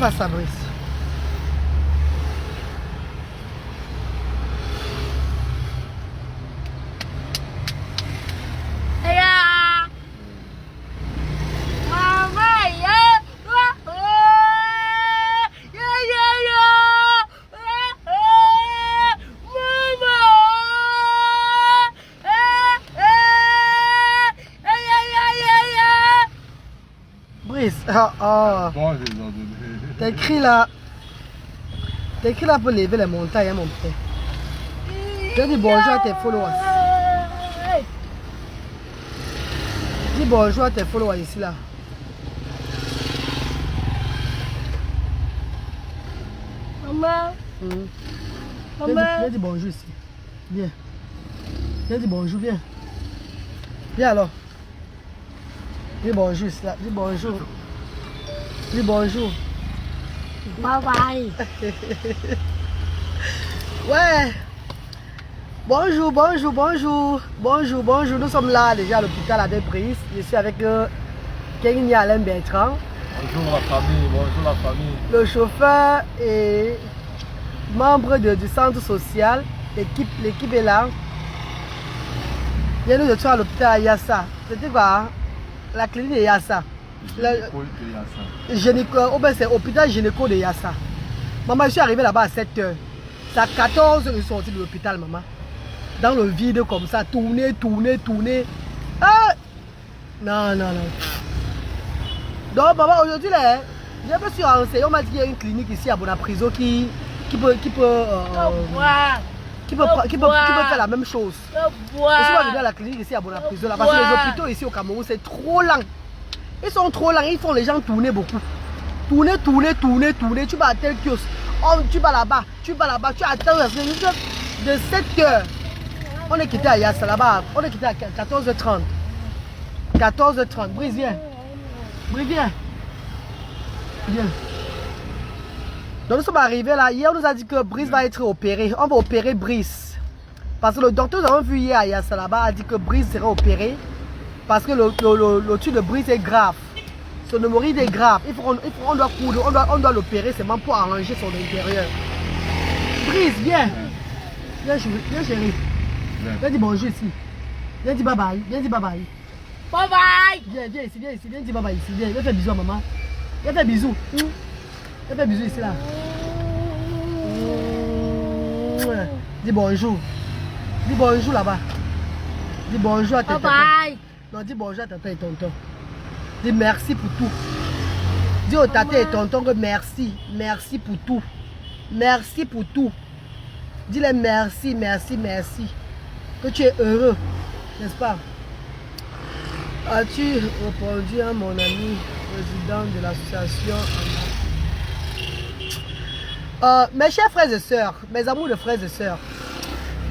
pas ça, Brice. T'écris là. T'écris là pour lever les montagnes, hein, mon père. Je dis bonjour à tes followers. Dis bonjour à tes followers ici là. Maman. Maman. Viens dire bonjour ici. Viens. Viens dire bonjour, viens. Viens alors. Dis bonjour ici là. Dis bonjour. Dis bonjour. Bye bye. Ouais. Bonjour, bonjour, bonjour. Bonjour, bonjour. Nous sommes là déjà à l'hôpital à Brice. Je suis avec Kenya Alain Bertrand. Bonjour la famille, bonjour la famille. Le chauffeur et membre du centre social. L'équipe est là. Nous sommes à l'hôpital à Yassa. C'était quoi? La clinique de Yassa. C'est l'hôpital gynéco de Yassa. Maman, je suis arrivé là-bas à 7 h. C'est à 14 h que je suis sorti de l'hôpital, maman. Dans le vide comme ça, tourner. Ah! Non. Donc, maman, aujourd'hui, je me suis renseigné. On m'a dit qu'il y a une clinique ici à Bonapriso qui peut faire la même chose. Je suis venu à la clinique ici à Bonapriso là, parce que les hôpitaux ici au Cameroun, c'est trop lent. Ils sont trop lents, ils font les gens tourner beaucoup. Tourner. Tu vas à tel kiosque, tu vas là-bas, tu attends de 7 h. On est quitté à Yassa là-bas, on est quitté à 14 h 30. 14 h 30, Brice viens. Viens. Donc nous sommes arrivés là, hier on nous a dit que Brice va être opéré. On va opérer Brice. Parce que le docteur que nous avons vu hier à Yassa là-bas a dit que Brice sera opéré. Parce que le tube de Brice est grave. Son hémorroïde est grave. On doit coudre, on doit l'opérer seulement pour arranger son intérieur. Brice, viens. Viens chérie. Viens dire bonjour ici. Viens dire bye bye. Bye bye. Viens ici. Viens dire bye bye ici. Viens faire bisous à maman. Viens faire bisous. Viens faire bisous ici là. Dis bonjour. Dis bonjour là-bas. Dis bonjour à tes Bye bye. Non, dis bonjour à tata et tonton. Dis merci pour tout. Dis au tata et tonton que merci. Merci pour tout. Merci pour tout. Dis-les merci. Que tu es heureux. N'est-ce pas? As-tu répondu à mon ami président de l'association? Mes chers frères et sœurs, mes amours de frères et sœurs,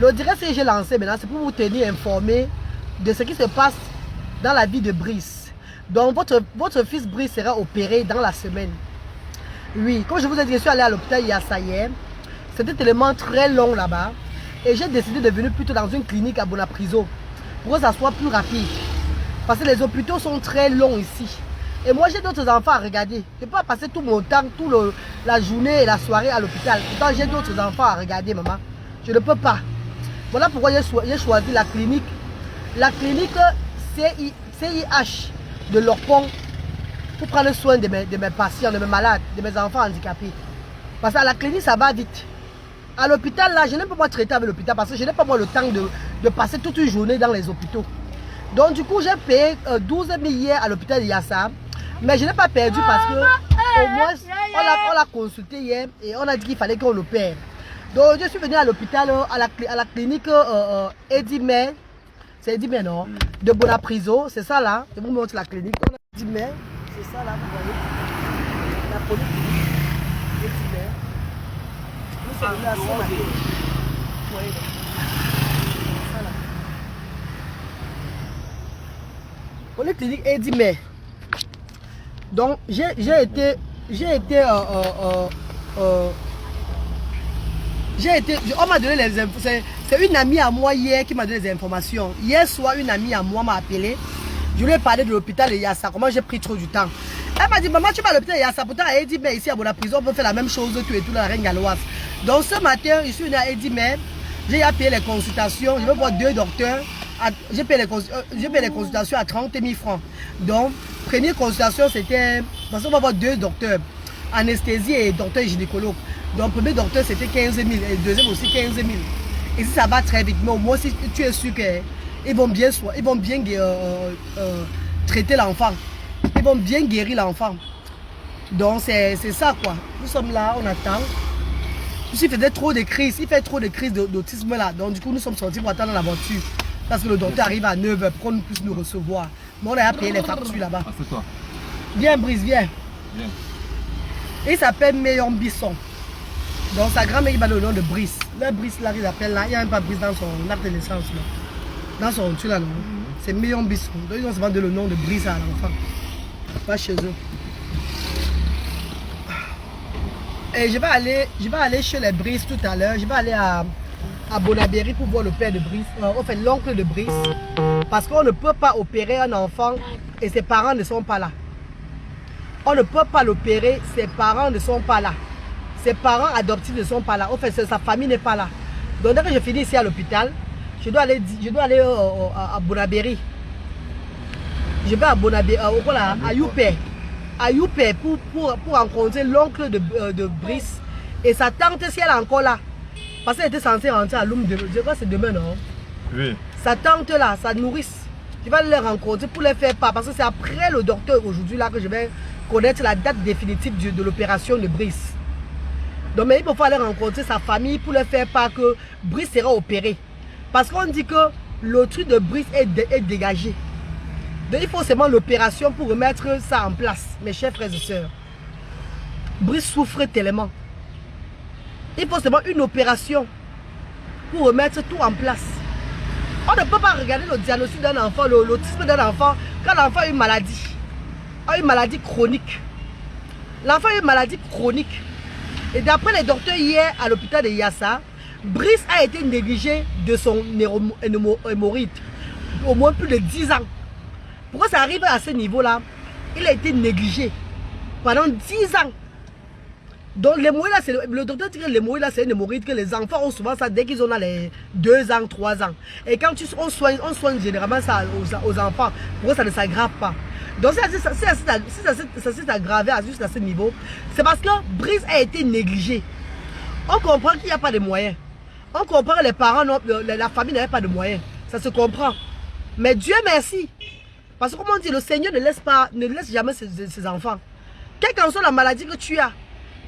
le direct que j'ai lancé maintenant, c'est pour vous tenir informés de ce qui se passe dans la vie de Brice. Donc votre fils Brice sera opéré dans la semaine. Oui, comme je vous ai dit, je suis allé à l'hôpital Yassa hier. C'était tellement très long là-bas. Et j'ai décidé de venir plutôt dans une clinique à Bonapriso pour que ça soit plus rapide. Parce que les hôpitaux sont très longs ici. Et moi j'ai d'autres enfants à regarder. Je ne peux pas passer tout mon temps, la journée et la soirée à l'hôpital. Pourtant j'ai d'autres enfants à regarder, maman. Je ne peux pas. Voilà pourquoi j'ai choisi la clinique. La clinique CIH de Lorpont pour prendre soin de mes patients, de mes malades, de mes enfants handicapés. Parce qu'à la clinique, ça va vite. À l'hôpital, là, je n'ai pas moi traiter avec l'hôpital parce que je n'ai pas moi le temps de passer toute une journée dans les hôpitaux. Donc du coup, j'ai payé 12 000 hier à l'hôpital de Yassa. Mais je n'ai pas perdu parce que au moins, on l'a consulté hier et on a dit qu'il fallait qu'on l'opère. Donc je suis venu à l'hôpital, à la clinique Edimé. C'est Edimé, non? De Bonapriso, c'est ça là. Je vous montre la clinique. On a Edimé, c'est ça là, vous voyez. La polyclinique Edimé. Nous sommes venus à ce matin. Vous voyez, c'est ça là. Polyclinique Edimé. Donc j'ai été, on m'a donné les infos. C'est une amie à moi hier qui m'a donné les informations. Hier soir, une amie à moi m'a appelé Je lui ai parlé de l'hôpital de Yassa, comment j'ai pris trop du temps. Elle m'a dit, maman, tu vas à l'hôpital de Yassa. Pourtant, elle dit, mais ici à la prison, on peut faire la même chose, tout et tout, la reine galloise. Donc ce matin, je suis venue, elle dit, mais j'ai payé les consultations, je vais voir 2 docteurs. J'ai payé les consultations à 30 000 francs. Donc, première consultation, c'était, parce qu'on va voir 2 docteurs, anesthésie et docteur gynécologue. Donc, premier docteur, c'était 15 000, et le deuxième aussi 15 000. Et si ça va très vite, mais au moins, si tu es sûr qu'ils vont bien traiter l'enfant. Ils vont bien guérir l'enfant. Donc, c'est ça, quoi. Nous sommes là, on attend. Il faisait trop de crises, il fait trop de crises d'autisme là. Donc, du coup, nous sommes sortis pour attendre dans la voiture. Parce que le docteur arrive à 9h pour qu'on puisse nous recevoir. Mais on a payé les factures là-bas. Ah, c'est toi. Viens, Brice, viens. Viens. Il s'appelle Méon Bisson. Donc, sa grand-mère, il va le nom de Brice. Le Brice, là, il appelle là. Il n'y a même pas Brice dans son acte de naissance. Là. Dans son tu là, non. C'est Méon Bisson. Donc, ils ont demandé le nom de Brice à l'enfant. Pas chez eux. Et je vais aller chez les Brice tout à l'heure. Je vais aller à Bonaberry pour voir le père de Brice, enfin l'oncle de Brice. Parce qu'on ne peut pas opérer un enfant et ses parents ne sont pas là. On ne peut pas l'opérer, ses parents ne sont pas là. Ses parents adoptifs ne sont pas là. Enfin, sa famille n'est pas là. Donc dès que je finis ici à l'hôpital, je dois aller à Bonaberry. Je vais à Bonaberry, à Youpé. À Youpé pour rencontrer l'oncle de Brice et sa tante si elle est encore là. Parce qu'elle était censée rentrer à Loum, je crois que c'est demain, non? Oui. Sa tante là, sa nourrice, je vais les rencontrer pour les faire part. Parce que c'est après le docteur aujourd'hui là que je vais connaître la date définitive de l'opération de Brice. Donc mais il faut aller rencontrer sa famille pour leur faire part que Brice sera opéré. Parce qu'on dit que le truc de Brice est dégagé. Donc il faut seulement l'opération pour remettre ça en place, mes chers frères et sœurs. Brice souffre tellement. Il faut seulement une opération pour remettre tout en place. On ne peut pas regarder le diagnostic d'un enfant, l'autisme d'un enfant, quand l'enfant a une maladie chronique. L'enfant a une maladie chronique. Et d'après les docteurs hier à l'hôpital de Yassa, Brice a été négligé de son hémorroïde au moins plus de 10 ans. Pourquoi ça arrive à ce niveau-là? Il a été négligé pendant 10 ans. Donc l'hémorroïde, le docteur dit que l'hémorroïde, c'est une hémorroïde que les enfants ont souvent ça dès qu'ils ont les 2 ans, 3 ans. Et quand on soigne généralement ça aux enfants, pour que ça ne s'aggrave pas. Donc si ça s'est aggravé juste à ce niveau, c'est parce que Brice a été négligé. On comprend qu'il n'y a pas de moyens. On comprend que les parents, la famille n'avait pas de moyens. Ça se comprend. Mais Dieu merci. Parce que comme on dit, le Seigneur ne laisse jamais ses enfants. Quelle qu'en soit la maladie que tu as,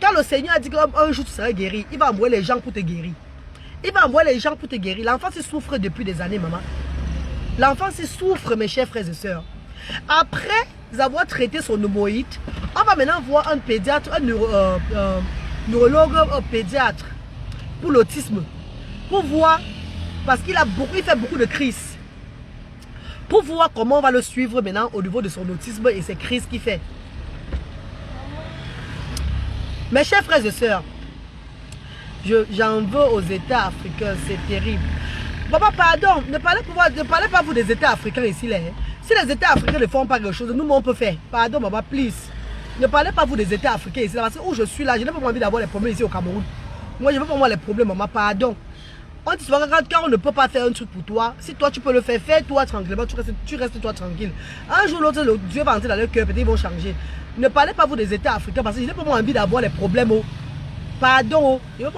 quand le Seigneur a dit qu'un jour tu seras guéri, il va envoyer les gens pour te guérir. Il va envoyer les gens pour te guérir. L'enfant souffre depuis des années, maman. L'enfant souffre, mes chers frères et sœurs. Après avoir traité son hémorroïde, on va maintenant voir un pédiatre, un neurologue pédiatre pour l'autisme. Pour voir, parce qu'il fait beaucoup de crises. Pour voir comment on va le suivre maintenant au niveau de son autisme et ses crises qu'il fait. Mes chers frères et sœurs, j'en veux aux États africains, c'est terrible. Papa, pardon, ne parlez pas vous des États africains ici. Là, hein. Si les États africains ne font pas quelque chose, nous, on peut faire. Pardon, maman, please. Ne parlez pas vous des États africains ici. Là, parce que où je suis là, je n'ai pas envie d'avoir les problèmes ici au Cameroun. Moi, je veux pas avoir les problèmes, maman, pardon. On dit souvent quand on ne peut pas faire un truc pour toi, si toi tu peux le faire, fais-toi tranquillement, tu restes toi tranquille. Un jour ou l'autre, Dieu va entrer dans leur cœur, peut-être ils vont changer. Ne parlez pas vous des États africains parce que je n'ai pas envie d'avoir les problèmes. Oh. Pardon, oh.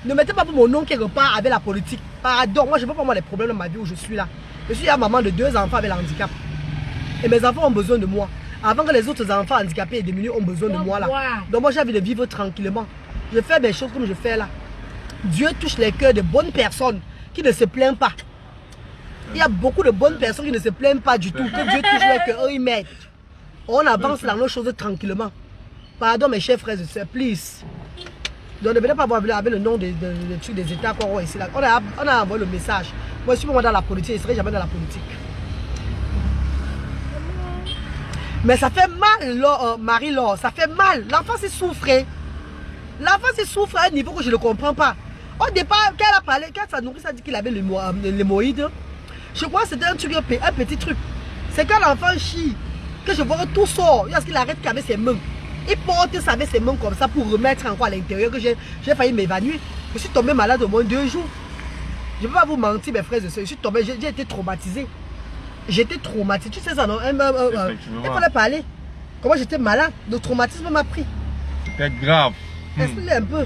Ne mettez pas mon nom quelque part avec la politique. Pardon, moi je ne veux pas avoir les problèmes dans ma vie où je suis là. Je suis la maman de 2 enfants avec le handicap. Et mes enfants ont besoin de moi. Avant que les autres enfants handicapés et diminués ont besoin de moi là. Donc moi j'ai envie de vivre tranquillement. Je fais mes choses comme je fais là. Dieu touche les cœurs de bonnes personnes qui ne se plaignent pas. Il y a beaucoup de bonnes personnes qui ne se plaignent pas du tout. Que Dieu touche les cœurs, ils mettent. On avance dans nos choses tranquillement. Pardon mes chers frères et sœurs, please. Donc ne venez pas voir avec le nom des trucs des États qu'on voit ici. Là. On a envoyé le message. Moi je suis moi dans la politique, je ne serai jamais dans la politique. Mais ça fait mal, Marie-Laure, ça fait mal. L'enfant s'est souffré. L'enfant s'est souffré à un niveau que je ne comprends pas. Au départ, quand elle a parlé, quand sa nourrice a dit qu'il avait l'hémorroïde, je crois que c'était un petit truc. C'est quand l'enfant chie, que je vois que tout sort, parce qu'il arrête qu'avec ses mains. Il porte ça avec ses mains comme ça pour remettre encore à l'intérieur, que j'ai failli m'évanouir. Je suis tombé malade au moins 2 jours. Je ne peux pas vous mentir, mes frères et sœurs, je suis tombé, j'ai été traumatisé. J'étais traumatisé, tu sais ça non? Il fallait parler. Comment j'étais malade, le traumatisme m'a pris. C'était grave. Explique un peu.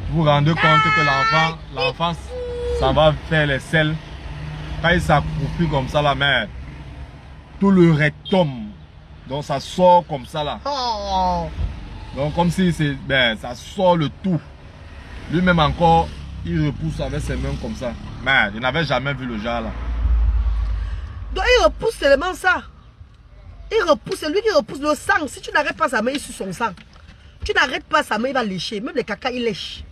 Vous vous rendez compte que l'enfant, ça va faire les selles. Quand il s'accroupit comme ça, la mère, tout le rectum, donc ça sort comme ça là. Oh. Donc comme si ça sort le tout. Lui-même encore, il repousse avec ses mains comme ça. Mais il n'avait jamais vu le genre là. Donc il repousse seulement ça. Il repousse, c'est lui qui repousse le sang. Si tu n'arrêtes pas sa main, il suce son sang. Tu n'arrêtes pas sa main, il va lécher. Même les caca, il lèche.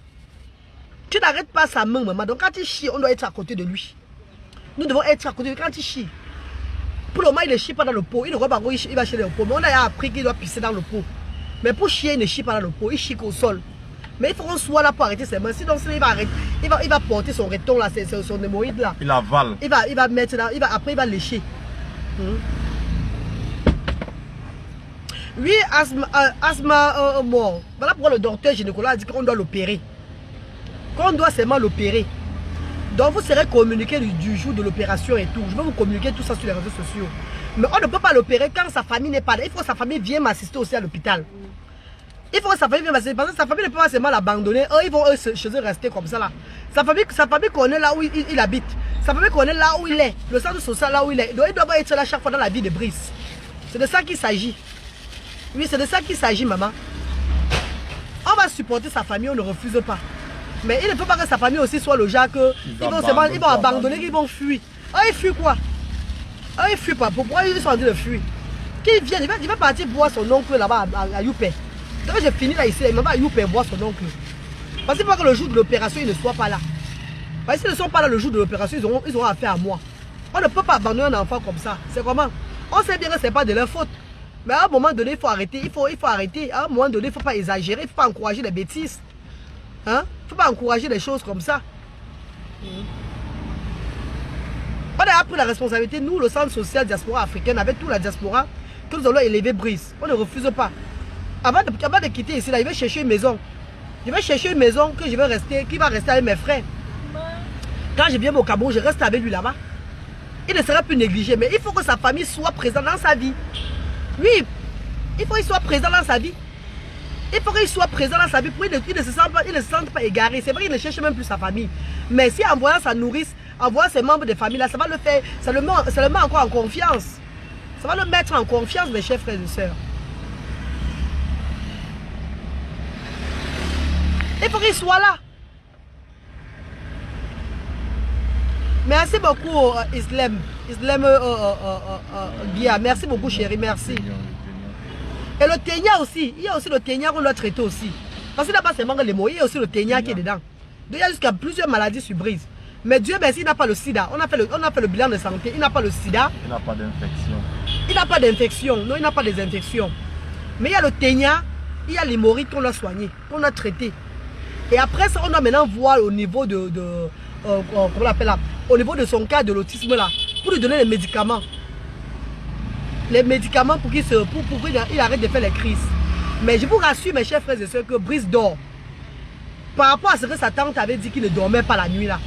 Tu n'arrêtes pas sa main, maman. Donc quand il chie, on doit être à côté de lui. Nous devons être à côté de lui quand il chie. Pour le moment, il ne chie pas dans le pot. Il ne pas, il va chier dans le pot. Mais on a appris qu'il doit pisser dans le pot. Mais pour chier, il ne chie pas dans le pot. Il chie qu'au sol. Mais il faut qu'on soit là pour arrêter ses mains. Sinon, il va arrêter. Il va porter son rectum là, son hémorroïde là. Il avale. Il va mettre là. Après, il va lécher. Oui, asthme mort. Voilà pourquoi le docteur gynécologue a dit qu'on doit l'opérer. Qu'on doit seulement l'opérer. Donc vous serez communiqué du jour de l'opération et tout. Je vais vous communiquer tout ça sur les réseaux sociaux. Mais on ne peut pas l'opérer quand sa famille n'est pas là. Il faut que sa famille vienne m'assister aussi à l'hôpital. Il faut que sa famille vienne m'assister. Parce que sa famille ne peut pas seulement l'abandonner. Eux, ils vont chez eux rester comme ça là. Sa famille connaît là où il habite. Sa famille connaît là où il est. Le centre social là où il est. Donc il doit être là chaque fois dans la vie de Brice. C'est de ça qu'il s'agit. Oui, c'est de ça qu'il s'agit, maman. On va supporter sa famille, on ne refuse pas. Mais il ne peut pas que sa famille aussi soit le genre que ils vont abandonner, ils vont fuir. Ah, ils fuient quoi? Ah, ils fuient pas. Pourquoi ils sont en train de fuir? Qu'ils viennent, il va partir voir son oncle là-bas à Youpé. Donc j'ai fini là ici, il va à Youpé voir son oncle. Parce qu'il faut que le jour de l'opération, ils ne soient pas là. Parce que s'ils ne sont pas là le jour de l'opération, ils auront affaire à moi. On ne peut pas abandonner un enfant comme ça. C'est comment? On sait bien que ce n'est pas de leur faute. Mais à un moment donné, il faut arrêter. Il faut arrêter. À un moment donné, il ne faut pas exagérer. Il ne faut pas encourager les bêtises. Hein? Il ne faut pas encourager les choses comme ça. On a pris la responsabilité, nous, le centre social diaspora africaine, avec toute la diaspora, que nous allons élever Brice. On ne refuse pas. Avant de quitter ici, là, je vais chercher une maison. Je vais chercher une maison que je vais rester, qui va rester avec mes frères. Quand je viens au Cameroun, je reste avec lui là-bas. Il ne sera plus négligé. Mais il faut que sa famille soit présente dans sa vie. Oui, il faut qu'il soit présent dans sa vie. Il faut qu'il soit présent dans sa vie pour qu'il ne se sente pas égaré. C'est vrai qu'il ne cherche même plus sa famille. Mais si en voyant sa nourrice, en voyant ses membres de famille, là, ça va le faire, ça le met encore en confiance. Ça va le mettre en confiance, mes chers frères et sœurs. Il faut qu'il soit là. Merci beaucoup, Islam Guia. Merci beaucoup, chérie. Merci. Et le ténia aussi. Il y a aussi le ténia qu'on doit traiter aussi. Parce qu'il n'a pas seulement les mots, il y a aussi le ténia qui est dedans. Donc, il y a jusqu'à plusieurs maladies sur Brice. Mais Dieu merci, il n'a pas le sida. On a fait le bilan de santé. Il n'a pas le sida. Il n'a pas d'infection. Il n'a pas d'infection. Non, il n'a pas des infections. Mais il y a le ténia, il y a l'hémorroïde qu'on a soigné, qu'on a traité. Et après ça, on doit maintenant voir au niveau comment on appelle là, au niveau de son cas de l'autisme là, pour lui donner les médicaments. Les médicaments pour qu'il arrête de faire les crises. Mais je vous rassure, mes chers frères et sœurs, que Brice dort. Par rapport à ce que sa tante avait dit qu'il ne dormait pas la nuit là.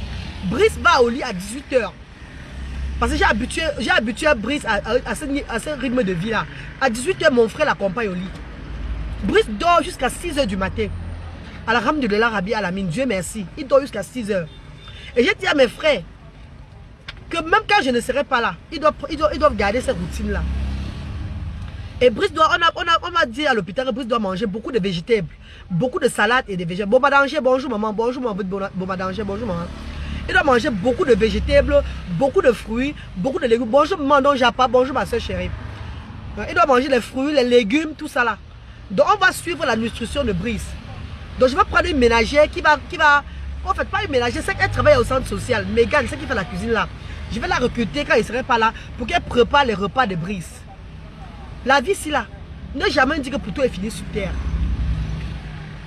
Brice va au lit à 18 h. Parce que j'ai habitué Brice à ce rythme de vie là. À 18 h, mon frère l'accompagne au lit. Brice dort jusqu'à 6 h du matin. Alhamdulillah, Rabbi Alamine, Dieu merci. Il dort jusqu'à 6 h. Et j'ai dit à mes frères que même quand je ne serai pas là, ils doivent garder cette routine là. Et Brice on m'a dit à l'hôpital que Brice doit manger beaucoup de végétables, beaucoup de salades et de végétables. Boba danger, bonjour maman, bonjour maman, Boba danger, bonjour maman. Il doit manger beaucoup de végétables, beaucoup de fruits, beaucoup de légumes. Bonjour maman, donc j'ai pas, bonjour ma soeur chérie. Il doit manger les fruits, les légumes, tout ça là. Donc on va suivre la nutrition de Brice. Donc je vais prendre une ménagère qui va en fait pas une ménagère, c'est qu'elle travaille au centre social. Mégane, c'est qui fait la cuisine là. Je vais la recruter quand il ne serait pas là pour qu'elle prépare les repas de Brice. La vie c'est là. Ne jamais dire que pour toi est fini sur terre.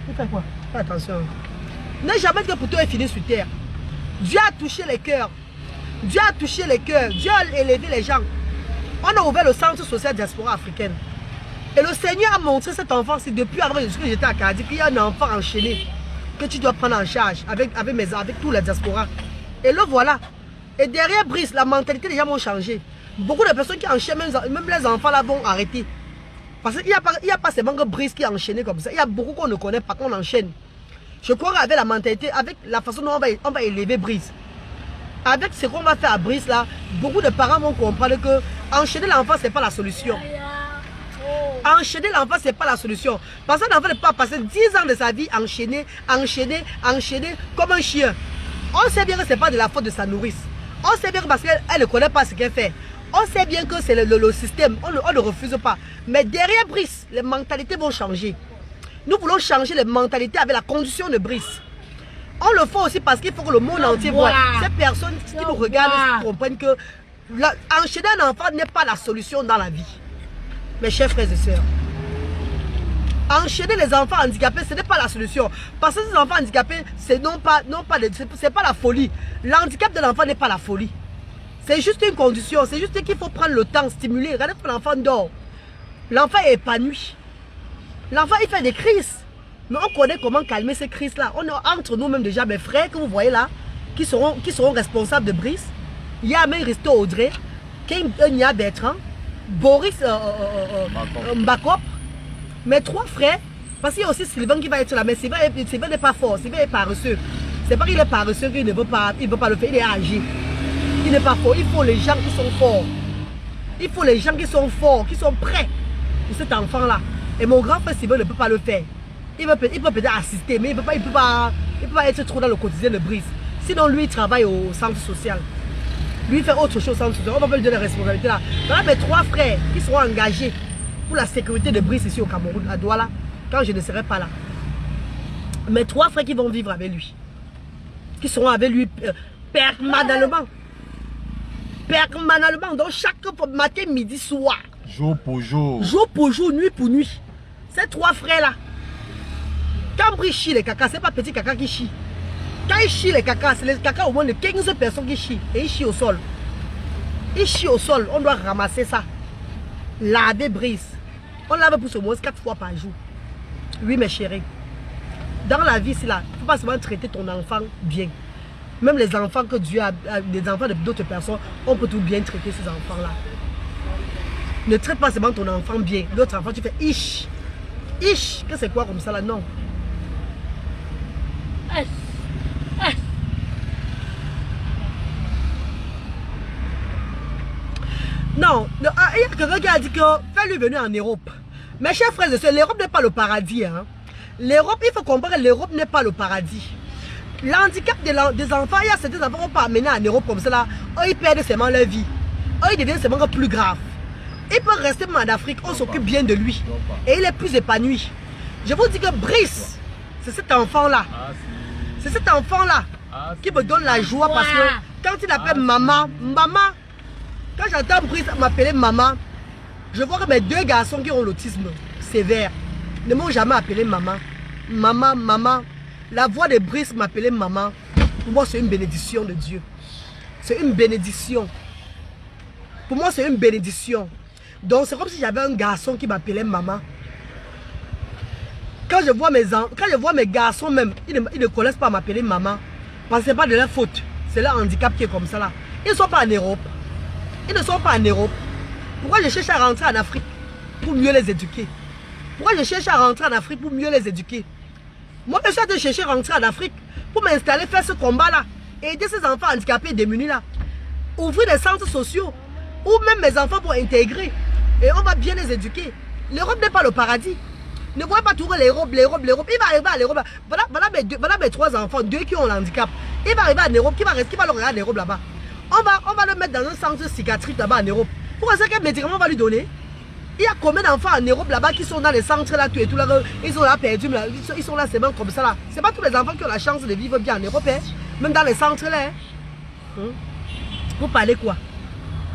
Tu fais quoi? Fais attention. Ne jamais dire que pour toi est fini sur terre. Dieu a touché les cœurs. Dieu a touché les cœurs. Dieu a élevé les gens. On a ouvert le centre social diaspora africaine. Et le Seigneur a montré cet enfant, c'est depuis avant que j'étais à Cadiz, qu'il y a un enfant enchaîné que tu dois prendre en charge avec tous les diasporas. Et le voilà. Et derrière Brice, la mentalité des gens vont changer. Beaucoup de personnes qui enchaînent, même les enfants là vont arrêter. Parce qu'il n'y a pas seulement que Brice qui est enchaîné comme ça. Il y a beaucoup qu'on ne connaît pas, qu'on enchaîne. Je crois qu'avec la mentalité, avec la façon dont on va élever Brice, avec ce qu'on va faire à Brice là, beaucoup de parents vont comprendre que enchaîner l'enfant, ce n'est pas la solution. Enchaîner l'enfant, ce n'est pas la solution. Parce que l'enfant ne peut pas passer 10 ans de sa vie enchaîné comme un chien. On sait bien que ce n'est pas de la faute de sa nourrice. On sait bien que parce qu'elle ne connaît pas ce qu'elle fait. On sait bien que c'est le système, on ne refuse pas. Mais derrière Brice, les mentalités vont changer. Nous voulons changer les mentalités avec la condition de Brice. On le fait aussi parce qu'il faut que le monde entier voit. Ces personnes qui nous regardent comprennent que enchaîner un enfant n'est pas la solution dans la vie. Mes chers frères et sœurs, enchaîner les enfants handicapés, ce n'est pas la solution. Parce que ces enfants handicapés, c'est pas la folie. L'handicap de l'enfant n'est pas la folie. C'est juste une condition. C'est juste qu'il faut prendre le temps, stimuler. Regardez que l'enfant dort. L'enfant est épanoui. L'enfant, il fait des crises. Mais on connaît comment calmer ces crises-là. On est entre nous-mêmes déjà, mes frères que vous voyez là, qui seront responsables de Brice. Il y a même Risto Audrey, Kenya Bertrand, Boris Mbakop, mes 3 frères. Parce qu'il y a aussi Sylvain qui va être là. Mais Sylvain n'est pas fort. Sylvain est paresseux. C'est pas qu'il est paresseux qu'il ne veut pas le faire. Il est âgé. Il n'est pas fort. Il faut les gens qui sont forts. Il faut les gens qui sont forts, qui sont prêts pour cet enfant-là. Et mon grand frère Sylvain ne peut pas le faire. Il peut peut-être assister, mais il ne peut pas être trop dans le quotidien de Brice. Sinon, lui, il travaille au centre social. Lui, il fait autre chose au centre social. On va pas lui donner la responsabilité là. Voilà mes 3 frères qui seront engagés pour la sécurité de Brice ici au Cameroun, à Douala, quand je ne serai pas là. Mes 3 frères qui vont vivre avec lui. Qui seront avec lui permanemment. Permanemment. Donc, chaque matin, midi, soir. Jour pour jour. Jour pour jour, nuit pour nuit. Ces 3 frères-là. Quand Brice chie les caca, ce n'est pas petit caca qui chie. Quand il chie les caca, c'est les caca au moins de 15 personnes qui chient. Et il chie au sol. Il chie au sol. On doit ramasser ça. Laver Brice. On lave pour ce moins 4 fois par jour. Oui, mes chéris. Dans la vie, c'est là. Il ne faut pas seulement traiter ton enfant bien. Même les enfants que Dieu a, des enfants d'autres personnes, on peut tout bien traiter ces enfants-là. Ne traite pas seulement ton enfant bien. L'autre enfant, tu fais ish. Ish. Que c'est quoi comme ça là? Non. Non, il y a quelqu'un qui a dit que fais-lui venir en Europe. Mes chers frères et sœurs, l'Europe n'est pas le paradis. Hein. L'Europe, il faut comprendre que l'Europe n'est pas le paradis. L'handicap des enfants, il y a certains enfants qu'on peut amener en Europe comme ça là. Eux, ils perdent seulement leur vie. Eux, ils deviennent seulement plus graves. Il peut rester en Afrique, on s'occupe bien de lui. Et il est plus épanoui. Je vous dis que Brice, c'est cet enfant-là. C'est cet enfant-là qui me donne la joie parce que quand il appelle maman, quand j'entends Brice m'appeler maman, je vois que mes 2 garçons qui ont l'autisme sévère ne m'ont jamais appelé maman. Maman. La voix de Brice m'appeler maman, pour moi c'est une bénédiction de Dieu. C'est une bénédiction. Pour moi c'est une bénédiction. Donc c'est comme si j'avais un garçon qui m'appelait maman. Quand je vois mes garçons même, ils ne connaissent pas m'appeler maman. Parce que ce n'est pas de leur faute. C'est leur handicap qui est comme ça là. Ils ne sont pas en Europe. Ils ne sont pas en Europe. Pourquoi je cherche à rentrer en Afrique pour mieux les éduquer? Pourquoi je cherche à rentrer en Afrique pour mieux les éduquer? Moi, je suis en train de chercher à rentrer en Afrique pour m'installer, faire ce combat-là. Aider ces enfants handicapés et démunis là. Ouvrir des centres sociaux où même mes enfants vont intégrer. Et on va bien les éduquer. L'Europe n'est pas le paradis. Ne voyez pas toujours l'Europe. Il va arriver à l'Europe. Voilà mes 3 enfants, 2 qui ont le handicap. Il va arriver en Europe. Qui va le regarder l'Europe là-bas? On va le mettre dans un centre psychiatrique là-bas en Europe. Pourquoi c'est quel médicament on va lui donner? Il y a combien d'enfants en Europe là-bas qui sont dans les centres là, tout et tout là, ils sont là perdus, là, ils sont là seulement comme ça là. C'est pas tous les enfants qui ont la chance de vivre bien en Europe, hein? Même dans les centres là. Hein? Vous parlez quoi?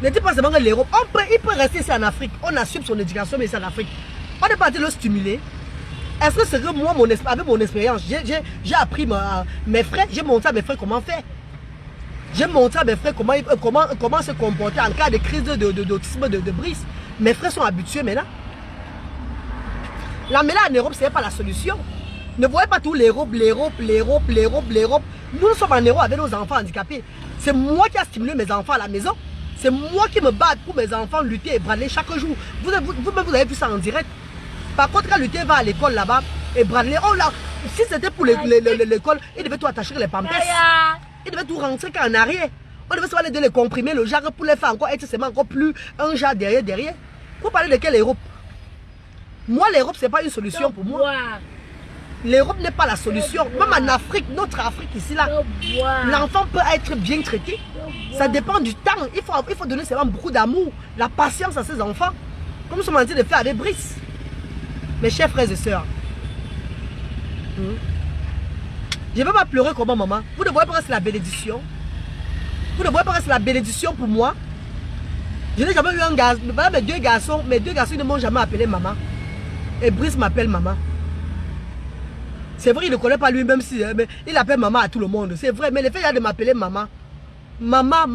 Ne dites pas seulement que l'Europe, il peut rester ici en Afrique. On assume son éducation, mais ici en Afrique. On n'est pas de le stimuler. Est-ce que c'est que moi, avec mon expérience, j'ai appris mes frères, j'ai montré à mes frères comment faire. J'ai montré à mes frères comment se comporter en cas de crise d'autisme de Brice. Mes frères sont habitués maintenant. La mélange en Europe, ce n'est pas la solution. Ne voyez pas tout l'Europe. Nous sommes en Europe avec nos enfants handicapés. C'est moi qui ai stimulé mes enfants à la maison. C'est moi qui me bats pour mes enfants lutter et brader chaque jour. Vous-même, vous avez vu ça en direct. Par contre, quand Luther va à l'école là-bas et brader, oh là, si c'était pour l'école, il devait tout attacher les pampers. Il devait tout rentrer en arrière. On devait se aller de les comprimer, le jarre pour les faire encore excessivement encore plus un jarre derrière. Vous parlez de quelle Europe? Moi, l'Europe, ce n'est pas une solution pour moi. L'Europe n'est pas la solution. Même en Afrique, notre Afrique ici, là, l'enfant peut être bien traité. Ça dépend du temps. Il faut donner seulement beaucoup d'amour, la patience à ses enfants. Comme nous sommes en train de faire avec Brice. Mes chers frères et sœurs. Je ne vais pas pleurer comme maman. Vous ne voyez pas que c'est la bénédiction. Vous ne voyez pas que c'est la bénédiction pour moi. Je n'ai jamais eu un garçon. Mes deux garçons ils ne m'ont jamais appelé maman. Et Brice m'appelle maman. C'est vrai, il ne connaît pas lui-même si mais il appelle maman à tout le monde. C'est vrai, mais le fait de m'appeler maman. Maman.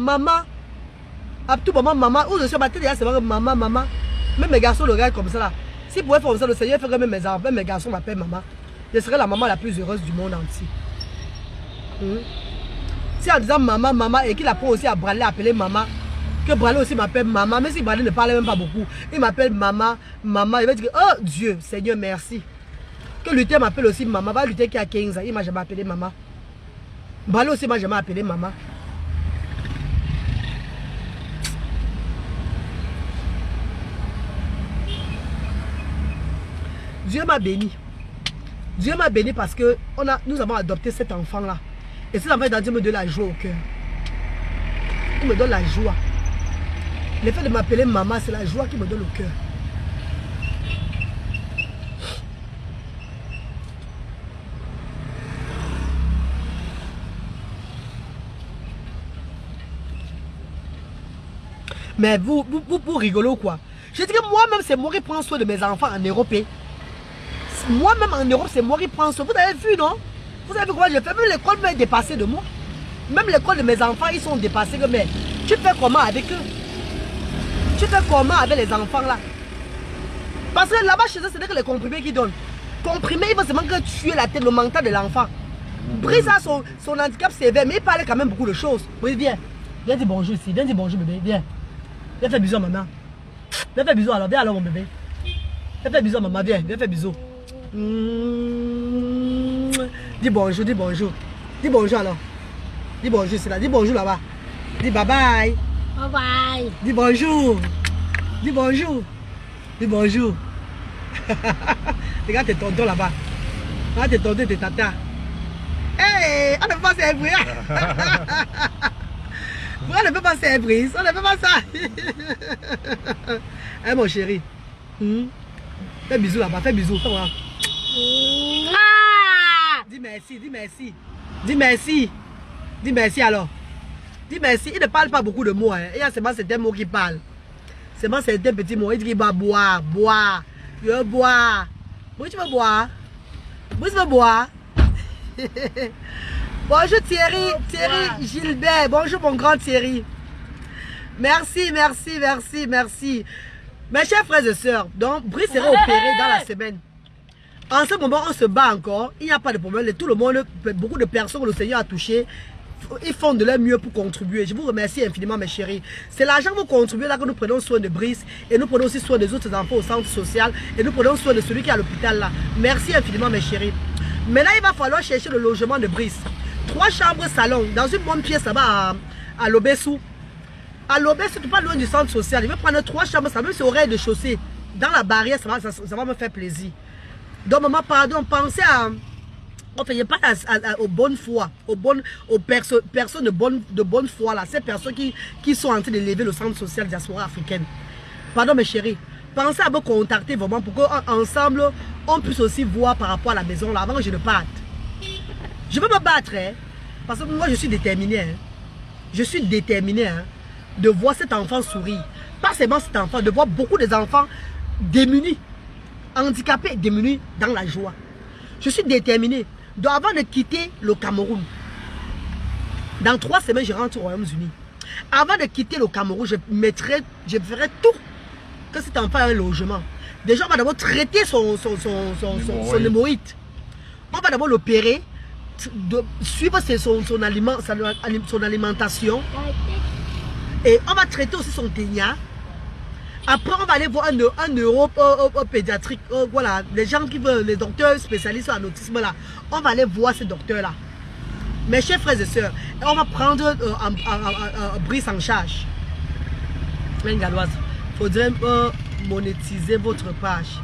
À tout moment, maman. Où je suis matin, c'est vrai, maman. Même mes garçons le regardent comme ça là. Si pour faire comme ça, le Seigneur ferait même mes enfants, mes garçons m'appellent maman. Je serais la maman la plus heureuse du monde entier. Si en disant maman, et qu'il apprend aussi à Bralé appeler maman, que Bralé aussi m'appelle maman, même si Bralé ne parle même pas beaucoup, il m'appelle maman, il va dire, oh Dieu, Seigneur, merci. Que Luther m'appelle aussi maman, Luther qui a 15 ans, il m'a jamais appelé maman. Bralé aussi m'a jamais appelé maman. Dieu m'a béni. Dieu m'a béni parce que nous avons adopté cet enfant-là. Et cet enfant Dieu me donne la joie au cœur. Il me donne la joie. Le fait de m'appeler maman, c'est la joie qui me donne au cœur. Mais vous rigolez quoi? Je dis que moi-même, c'est moi qui prends soin de mes enfants en Europe. Moi-même en Europe, c'est moi qui prends soin. Vous avez vu, non? Vous avez vu comment je fais? Même l'école m'est dépassée de moi. Même l'école de mes enfants, ils sont dépassés. Mais tu fais comment avec eux? Tu fais comment avec les enfants là? Parce que là-bas, chez eux, c'est que les comprimés qu'ils donnent. Comprimés, il faut seulement que tuer la tête, le mental de l'enfant. Brice a son handicap sévère, mais il parle quand même beaucoup de choses. Oui, viens. Viens dire bonjour ici. Viens dire bonjour, bébé. Viens. Viens faire bisous à maman. Viens faire bisous alors. Viens alors, mon bébé. Viens faire bisous à maman. Viens. Viens faire bisous. Dis bonjour, dis bonjour. Dis bonjour alors. Dis bonjour ici là. Dis bonjour là-bas. Dis bye bye. Bye bye. Dis bonjour. Dis bonjour. Dis bonjour. Regarde tes tontons là-bas. Regarde tes tontons et tes tatas. Hey, on ne peut pas faire bruit. On ne peut pas faire bruit. On ne peut pas ça. Hey mon chéri. Fais bisous là-bas. Fais bisous. Fais voir. Dis merci. Dis merci. Dis merci. Dis merci alors. Dis merci. Il ne parle pas beaucoup de mots. Hein. Il y a seulement certains mots qui parlent. Seulement certains petits mots. Il dit qu'il va boire. Boire. Je veux boire. Oui, tu veux boire. Oui, tu veux boire. Bonjour Thierry. Thierry Gilbert. Bonjour mon grand Thierry. Merci, merci, merci, merci. Mes chers frères et sœurs, donc Brice sera opéré dans la semaine. En ce moment, on se bat encore. Il n'y a pas de problème. Tout le monde, beaucoup de personnes que le Seigneur a touchées, ils font de leur mieux pour contribuer. Je vous remercie infiniment, mes chéris. C'est l'argent que vous contribuez là que nous prenons soin de Brice. Et nous prenons aussi soin des autres enfants au centre social. Et nous prenons soin de celui qui est à l'hôpital là. Merci infiniment, mes chéris. Maintenant, il va falloir chercher le logement de Brice. 3 chambres salon dans une bonne pièce là-bas à Lobessou. À Lobessou, tu pas loin du centre social. Il va prendre 3 chambres salon, même si horaire de chaussée. Dans la barrière, ça va me faire plaisir. Donc, maman, pardon, pensez à... On ne fait pas aux bonnes foi, aux personnes de bonne foi, là, ces personnes qui sont en train de lever le centre social diaspora africaine. Pardon, mes chéris. Pensez à me contacter vraiment pour qu'ensemble, on puisse aussi voir par rapport à la maison, là, avant que je ne parte. Je veux me battre, hein, parce que moi, je suis déterminé. Hein. Je suis déterminé hein, de voir cet enfant sourire. Pas seulement cet enfant, de voir beaucoup des enfants démunis, handicapés, démunis dans la joie. Je suis déterminé. Donc avant de quitter le Cameroun, Dans 3 semaines, je rentre au Royaume-Uni. Avant de quitter le Cameroun, je ferai tout que cet enfant ait un logement. Déjà, on va d'abord traiter son hémorroïde. On va d'abord l'opérer, suivre son alimentation. Et on va traiter aussi son ténia. Après, on va aller voir un neuropédiatrique. Voilà, les gens qui veulent, les docteurs spécialistes en autisme là. On va aller voir ces docteurs-là. Mes chers frères et sœurs, on va prendre Brice en charge. Il faudrait monétiser votre page.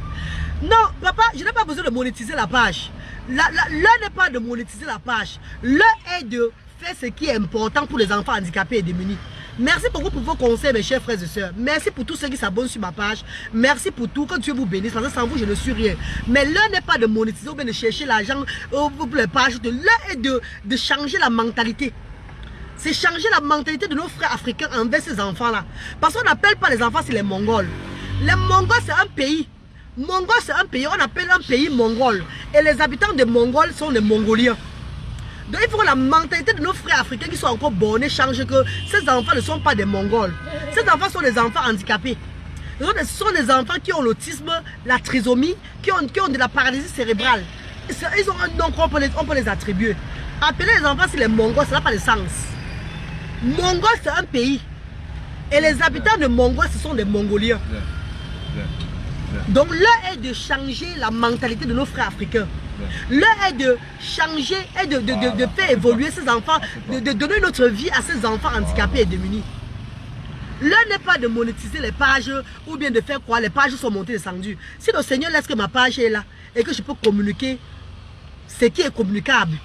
Non, papa, je n'ai pas besoin de monétiser la page. L'heure n'est pas de monétiser la page. L'heure est de faire ce qui est important pour les enfants handicapés et démunis. Merci beaucoup pour vos conseils, mes chers frères et sœurs. Merci pour tous ceux qui s'abonnent sur ma page. Merci pour tout. Que Dieu vous bénisse. Parce que sans vous, je ne suis rien. Mais l'heure n'est pas de monétiser ou bien de chercher l'argent pour les pages. L'heure est de changer la mentalité. C'est changer la mentalité de nos frères africains envers ces enfants-là. Parce qu'on n'appelle pas les enfants, c'est les Mongols. Les Mongols, c'est un pays. Mongol, c'est un pays. On appelle un pays mongol. Et les habitants des Mongols sont les Mongoliens. Donc il faut que la mentalité de nos frères africains qui sont encore bornés change, que ces enfants ne sont pas des Mongols. Ces enfants sont des enfants handicapés. Ce sont des enfants qui ont l'autisme, la trisomie, qui ont de la paralysie cérébrale. Ils ont un nom qu'on peut les attribuer. Appeler les enfants c'est les Mongols, ça n'a pas de sens. Mongol c'est un pays. Et les habitants de Mongols ce sont des Mongoliens. Donc l'heure est de changer la mentalité de nos frères africains. L'heure est de changer et de faire évoluer ces enfants, de donner notre vie à ces enfants handicapés et démunis. L'heure n'est pas de monétiser les pages ou bien de faire croire les pages sont montées et descendues. Si le Seigneur laisse que ma page est là et que je peux communiquer ce qui est communicable,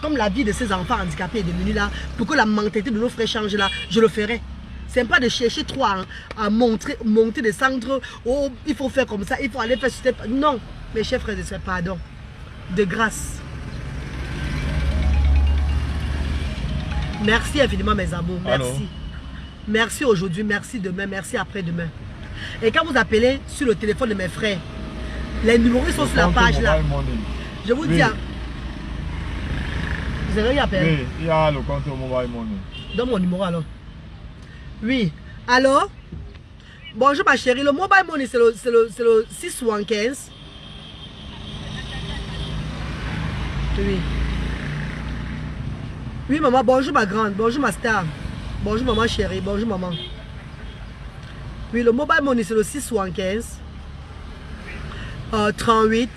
comme la vie de ces enfants handicapés et démunis là, pour que la mentalité de nos frères change là, je le ferai. C'est pas de chercher trop à monter, descendre, oh, il faut faire comme ça, il faut aller faire ce step. Non, mes chers frères et sœurs, pardon. De grâce. Merci infiniment mes amours, merci. Allô? Merci aujourd'hui, merci demain, merci après-demain. Et quand vous appelez sur le téléphone de mes frères, les numéros sont sur la page là. Je vous dis, vous avez appelé? Oui, il y a le compte au mobile money. Donne mon numéro alors. Oui, alors? Bonjour ma chérie, le mobile money c'est le 675. Oui. Oui maman, bonjour ma grande, bonjour ma star. Bonjour maman chérie, bonjour maman. Oui, le mobile money c'est le 675 38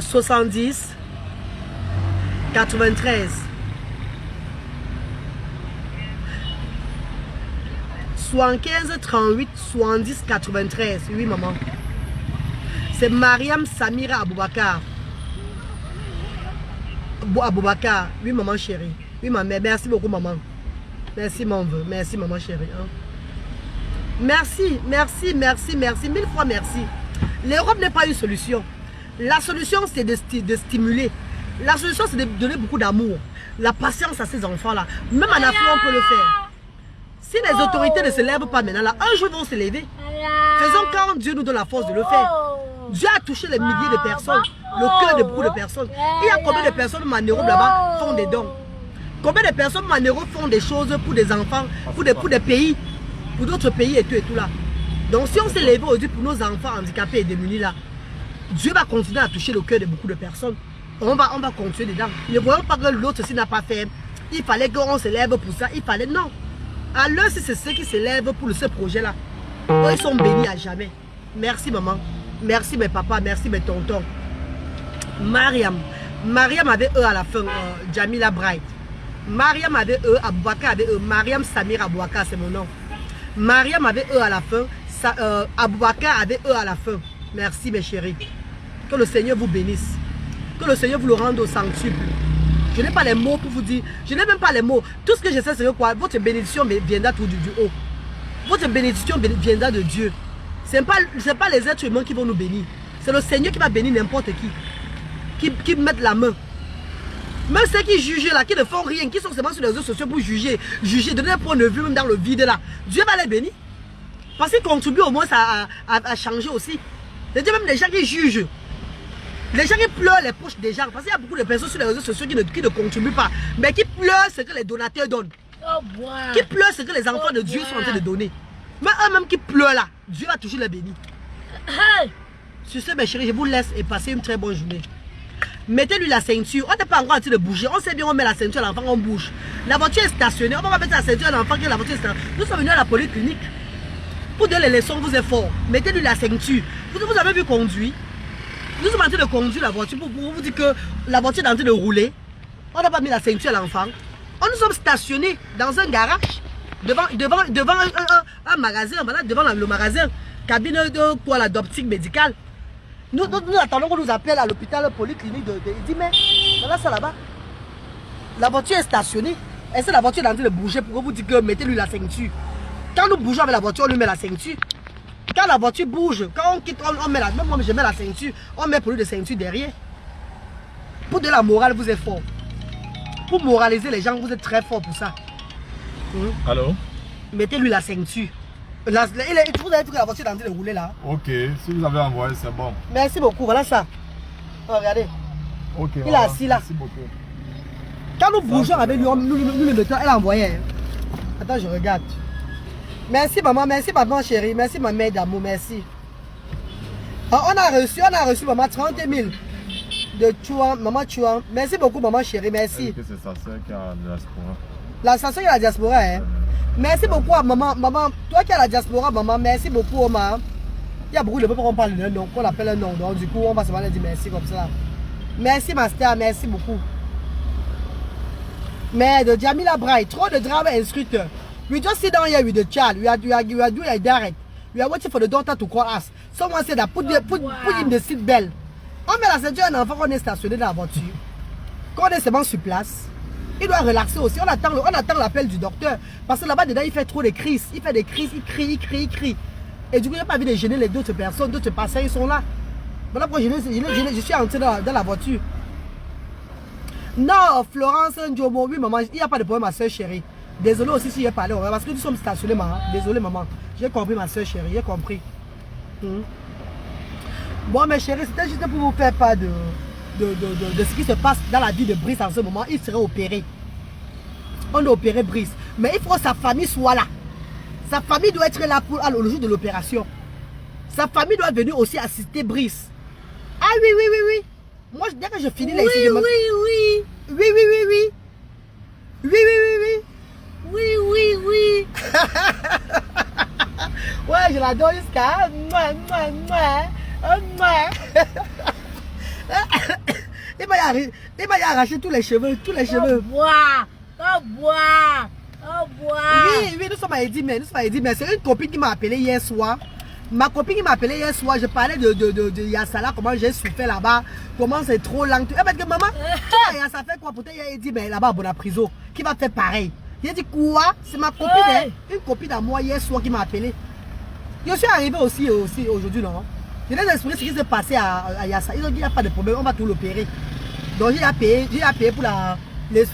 70 93 75 38 70 93. Oui maman. C'est Mariam Samira Aboubakar. Aboubakar. Oui maman chérie. Oui maman. Merci beaucoup maman. Merci mon vœu. Merci maman chérie. Hein? Merci, merci, merci, merci. 1000 fois merci. L'Europe n'est pas une solution. La solution c'est de stimuler. La solution c'est de donner beaucoup d'amour. La patience à ces enfants là. Même en Afrique on peut le faire. Si les autorités ne se lèvent pas maintenant là, un jour ils vont se lever. Faisons quand Dieu nous donne la force de le faire. Dieu a touché les milliers de personnes, le cœur de beaucoup de personnes. Il y a combien de personnes en Europe là-bas font des dons? Combien de personnes en Europe font des choses pour des enfants, pour des pays, pour d'autres pays et tout là. Donc si on s'est levé aujourd'hui pour nos enfants handicapés et démunis là, Dieu va continuer à toucher le cœur de beaucoup de personnes. On va continuer dedans. Ne voyons pas que l'autre aussi n'a pas fait. Il fallait qu'on se lève pour ça. Il fallait non. Alors si c'est ceux qui se lèvent pour ce projet là, ils sont bénis à jamais. Merci maman. Merci mes papas. Merci mes tontons. Mariam avait E à la fin. Jamila Bright. Mariam avait E. Aboubakar avait E. Mariam Samir Aboubakar, c'est mon nom. Mariam avait E à la fin. Aboubakar avait E à la fin. Merci mes chéris. Que le Seigneur vous bénisse. Que le Seigneur vous le rende au centuple. Je n'ai pas les mots pour vous dire. Je n'ai même pas les mots. Tout ce que je sais, c'est que quoi? Votre bénédiction viendra tout du haut. Votre bénédiction viendra de Dieu. Ce n'est pas les êtres humains qui vont nous bénir. C'est le Seigneur qui va bénir n'importe qui. Qui mettent la main. Même ceux qui jugent là, qui ne font rien, qui sont seulement sur les réseaux sociaux pour juger, donner un point de vue même dans le vide là. Dieu va les bénir. Parce qu'ils contribuent au moins à changer aussi. C'est-à-dire même les gens qui jugent. Les gens qui pleurent les poches des gens, parce qu'il y a beaucoup de personnes sur les réseaux sociaux qui ne contribuent pas, mais qui pleurent ce que les donateurs donnent. Qui pleurent ce que les enfants de Dieu sont en train de donner. Mais eux-mêmes qui pleurent là, Dieu va toujours les bénir. Sur ce, mes chéris, je vous laisse et passez une très bonne journée. Mettez-lui la ceinture. On n'est pas encore en train de bouger. On sait bien, on met la ceinture à l'enfant, on bouge. La voiture est stationnée. On va mettre la ceinture à l'enfant que la voiture est stationnée. Nous sommes venus à la polyclinique. Pour donner les leçons, vous êtes forts. Mettez-lui la ceinture. Vous avez vu conduire. Nous sommes en train de conduire la voiture pour vous dire que la voiture est en train de rouler. On n'a pas mis la ceinture à l'enfant. Nous sommes stationnés dans un garage. Devant un magasin. Voilà, devant le magasin. Cabine de quoi, la d'optique médicale. Nous attendons qu'on nous appelle à l'hôpital polyclinique il dit mais voilà ça là-bas. La voiture est stationnée. Est-ce que la voiture est en train de bouger pour vous dire que mettez-lui la ceinture? Quand nous bougeons avec la voiture, on lui met la ceinture. Quand la voiture bouge, quand on quitte, on met la... Même moi, je mets la ceinture. On met pour lui de ceinture derrière. Pour de la morale, vous êtes fort. Pour moraliser les gens, vous êtes très fort pour ça. Allô? Mettez-lui la ceinture. Vous avez vu que la voiture est en train de rouler là. Ok, si vous avez envoyé, c'est bon. Merci beaucoup, voilà ça. Oh, regardez. Ok, il est assis là. Merci beaucoup. Quand nous bougeons avec lui, nous le mettons, elle a envoyé. Attends, je regarde. Merci maman chérie, merci ma mère d'amour, merci. On a reçu maman 30 000 de Chouan, maman Chouan. Merci beaucoup maman chérie, merci. C'est sa soeur qui a la diaspora. La station qui a la diaspora, hein. Merci beaucoup à maman, toi qui as la diaspora, maman, merci beaucoup Oma. Il y a beaucoup de peuples qu'on parle d'un nom, qu'on appelle un nom, donc du coup on va seulement dire merci comme ça. Merci Master, merci beaucoup. Mais de Jamila Braille, trop de drama instructor. We just sit down here with the child. We are doing a direct. We are waiting for the doctor to call us. Someone said that put him the seat belt. On met la ceinture à un enfant qu'on est stationné dans la voiture. Quand on est seulement sur place, il doit relaxer aussi. On attend l'appel du docteur. Parce que là-bas, dedans, il fait trop de crises. Il fait des crises, il crie. Et du coup, il n'a pas envie de gêner les autres personnes, d'autres passagers, ils sont là. Voilà pourquoi je suis entré dans la voiture. Non, Florence Ndjomo, oui, maman, il n'y a pas de problème, ma soeur chérie. Désolé aussi si j'ai parlé, parce que nous sommes stationnés, maman. Désolé, maman. J'ai compris, ma soeur chérie, j'ai compris. Bon, mes chéris, c'était juste pour vous faire part de ce qui se passe dans la vie de Brice en ce moment. Il serait opéré. On a opéré Brice. Mais il faut que sa famille soit là. Sa famille doit être là pour le jour de l'opération. Sa famille doit venir aussi assister Brice. Ah oui. Moi, dès que je finis là ici, Oui. Ouais, je l'adore jusqu'à... Il m'a arraché tous les cheveux, Oui, nous sommes à Edimé, c'est une copine qui m'a appelé hier soir. Ma copine qui m'a appelé hier soir, je parlais de Yassala, comment j'ai souffert là-bas, comment c'est trop lent. Elle m'a dit, maman, ça fait quoi? Pourtant, il dit, mais là-bas, bon, la prison, qui va faire pareil? Il a dit, quoi? C'est ma copine, hein? Une copine à moi hier soir qui m'a appelé. Je suis arrivé aussi aujourd'hui, non? Je les ai expliqué ce qui s'est passé à Yassa. Ils ont dit, il n'y a pas de problème, on va tout l'opérer. Donc, j'ai payé pour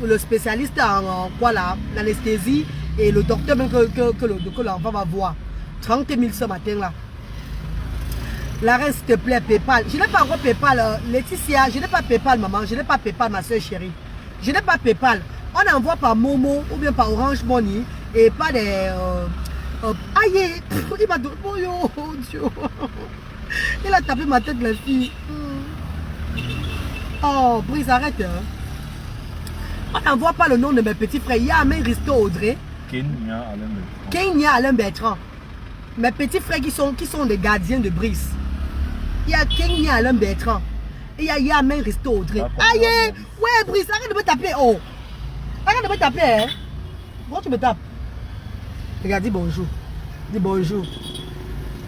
le spécialiste en quoi là, l'anesthésie et le docteur même que l'enfant va voir. 30 000 ce matin là. La reine, s'il te plaît, PayPal. Je n'ai pas encore PayPal, Laetitia. Je n'ai pas PayPal, maman. Je n'ai pas PayPal, ma soeur chérie. Je n'ai pas PayPal. On envoie par Momo ou bien par Orange Money et pas des. Aïe, il m'a donné. Oh Dieu. Il a tapé ma tête, la fille. Oh, Brice, arrête. On n'envoie pas le nom de mes petits frères. Il y a Amen Risto Audrey. Kenya Alain Bertrand. Mes petits frères qui sont des gardiens de Brice. Il y a Kenya Alain Bertrand. Et il y a Amen Risto Audrey. Aïe, ouais, Brice, arrête de me taper. Oh. Arrête de me taper. Hein. Pourquoi tu me tapes? Regarde, dis bonjour. Dis bonjour.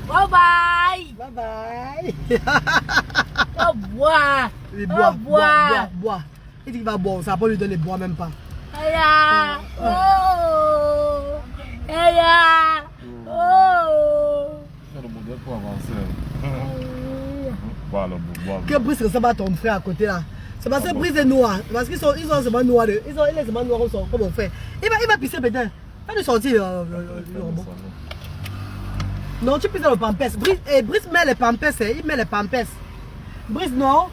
Bye bye. Bye bye. Oh, bois. Bois. Il dit qu'il va boire, ça va pas lui donner bois même pas. Aya. Oh. Aya. Oh. C'est le modèle pour avancer. Voilà, que Brice ressemble à ton frère à côté là. C'est parce que Brice est noir. Parce qu'ils sont seulement noirs. Ils sont seulement noirs comme mon frère. Il va pisser peut-être. Va lui sortir le robot. Non, tu pisses dans le pampers. Brice met les pampers. Il met les pampers. Brice, non.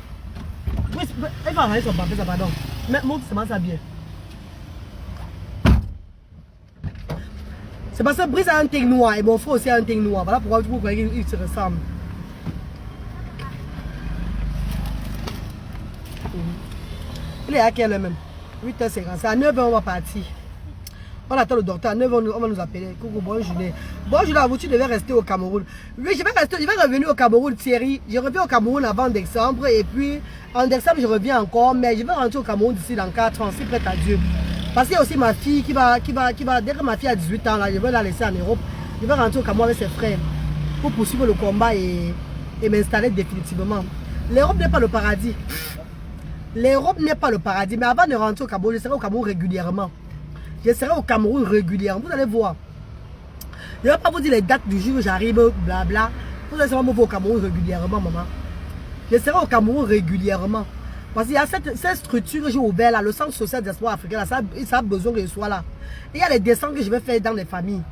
Brice, il va arranger son papier, ça pardon. Mais montre seulement ça bien. C'est parce que Brice a un teint noir et mon frère aussi a un teint noir. Voilà pourquoi vous voyez qu'ils se ressemblent. Il est à quelle heure même? 8h50. C'est à 9h on va partir. On attend le docteur. À 9h on va nous appeler. Coucou, bonne journée. Bonne journée à vous, tu devais rester au Cameroun. Oui, je vais revenir au Cameroun, Thierry. Je reviens au Cameroun avant décembre. Et puis en décembre, je reviens encore. Mais je vais rentrer au Cameroun d'ici dans 4 ans. Si prête à Dieu. Parce qu'il y a aussi ma fille qui va. Dès que ma fille a 18 ans, là, je vais la laisser en Europe. Je vais rentrer au Cameroun avec ses frères. Pour poursuivre le combat et m'installer définitivement. L'Europe n'est pas le paradis. L'Europe n'est pas le paradis. Mais avant de rentrer au Cameroun, je serai au Cameroun régulièrement. Je serai au Cameroun régulièrement. Vous allez voir. Je ne vais pas vous dire les dates du jour où j'arrive, blabla. Vous allez savoir me voir au Cameroun régulièrement, maman. Je serai au Cameroun régulièrement. Parce qu'il y a cette structure que j'ai ouverte là, le centre social d'espoir africain, là, ça a besoin que je sois là. Et il y a les descentes que je vais faire dans les familles.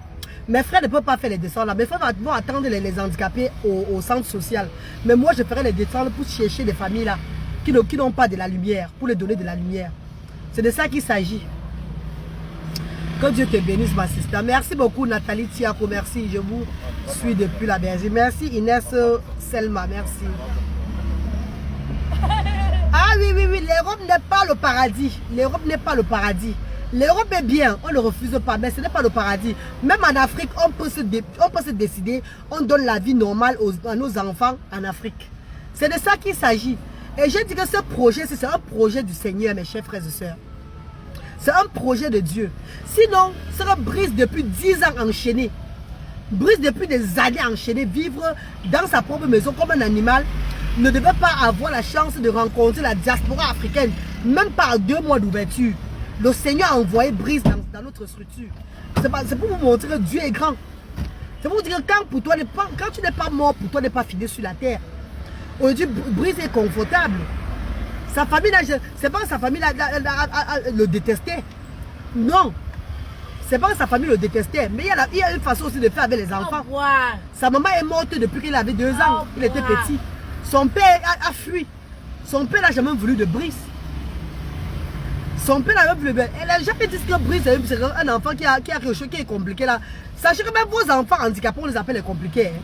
Mes frères ne peuvent pas faire les descentes là. Mes frères vont attendre les handicapés au centre social. Mais moi, je ferai les descentes pour chercher des familles là qui n'ont pas de la lumière, pour les donner de la lumière. C'est de ça qu'il s'agit. Que Dieu te bénisse, ma sister. Merci beaucoup, Nathalie Tiako. Merci. Je vous suis depuis la Belgique. Merci, Inès Selma. Merci. Ah oui, l'Europe n'est pas le paradis. L'Europe n'est pas le paradis. L'Europe est bien, on ne le refuse pas, mais ce n'est pas le paradis. Même en Afrique, on peut se décider, on donne la vie normale à nos enfants en Afrique. C'est de ça qu'il s'agit. Et je dis que ce projet, c'est un projet du Seigneur, mes chers frères et sœurs. C'est un projet de Dieu. Sinon, ça Brice depuis 10 ans enchaîné. Brice depuis des années enchaîné, vivre dans sa propre maison comme un animal, ne devait pas avoir la chance de rencontrer la diaspora africaine, même par 2 mois d'ouverture. Le Seigneur a envoyé Brice dans notre structure. C'est pour vous montrer que Dieu est grand. C'est pour vous dire que quand tu n'es pas mort, pour toi n'est pas fini sur la terre. Aujourd'hui, Brice est confortable. Sa famille, c'est pas que sa famille le détestait. Non. C'est pas que sa famille le détestait. Mais il y a une façon aussi de faire avec les enfants. Sa maman est morte depuis qu'il avait 2 ans. Il était petit. Son père a fui. Son père n'a jamais voulu de Brice. Son père n'a jamais voulu. Elle n'a jamais dit que Brice c'est un enfant qui est compliqué là. Sachez que même vos enfants handicapés, on les appelle les compliqués. Hein.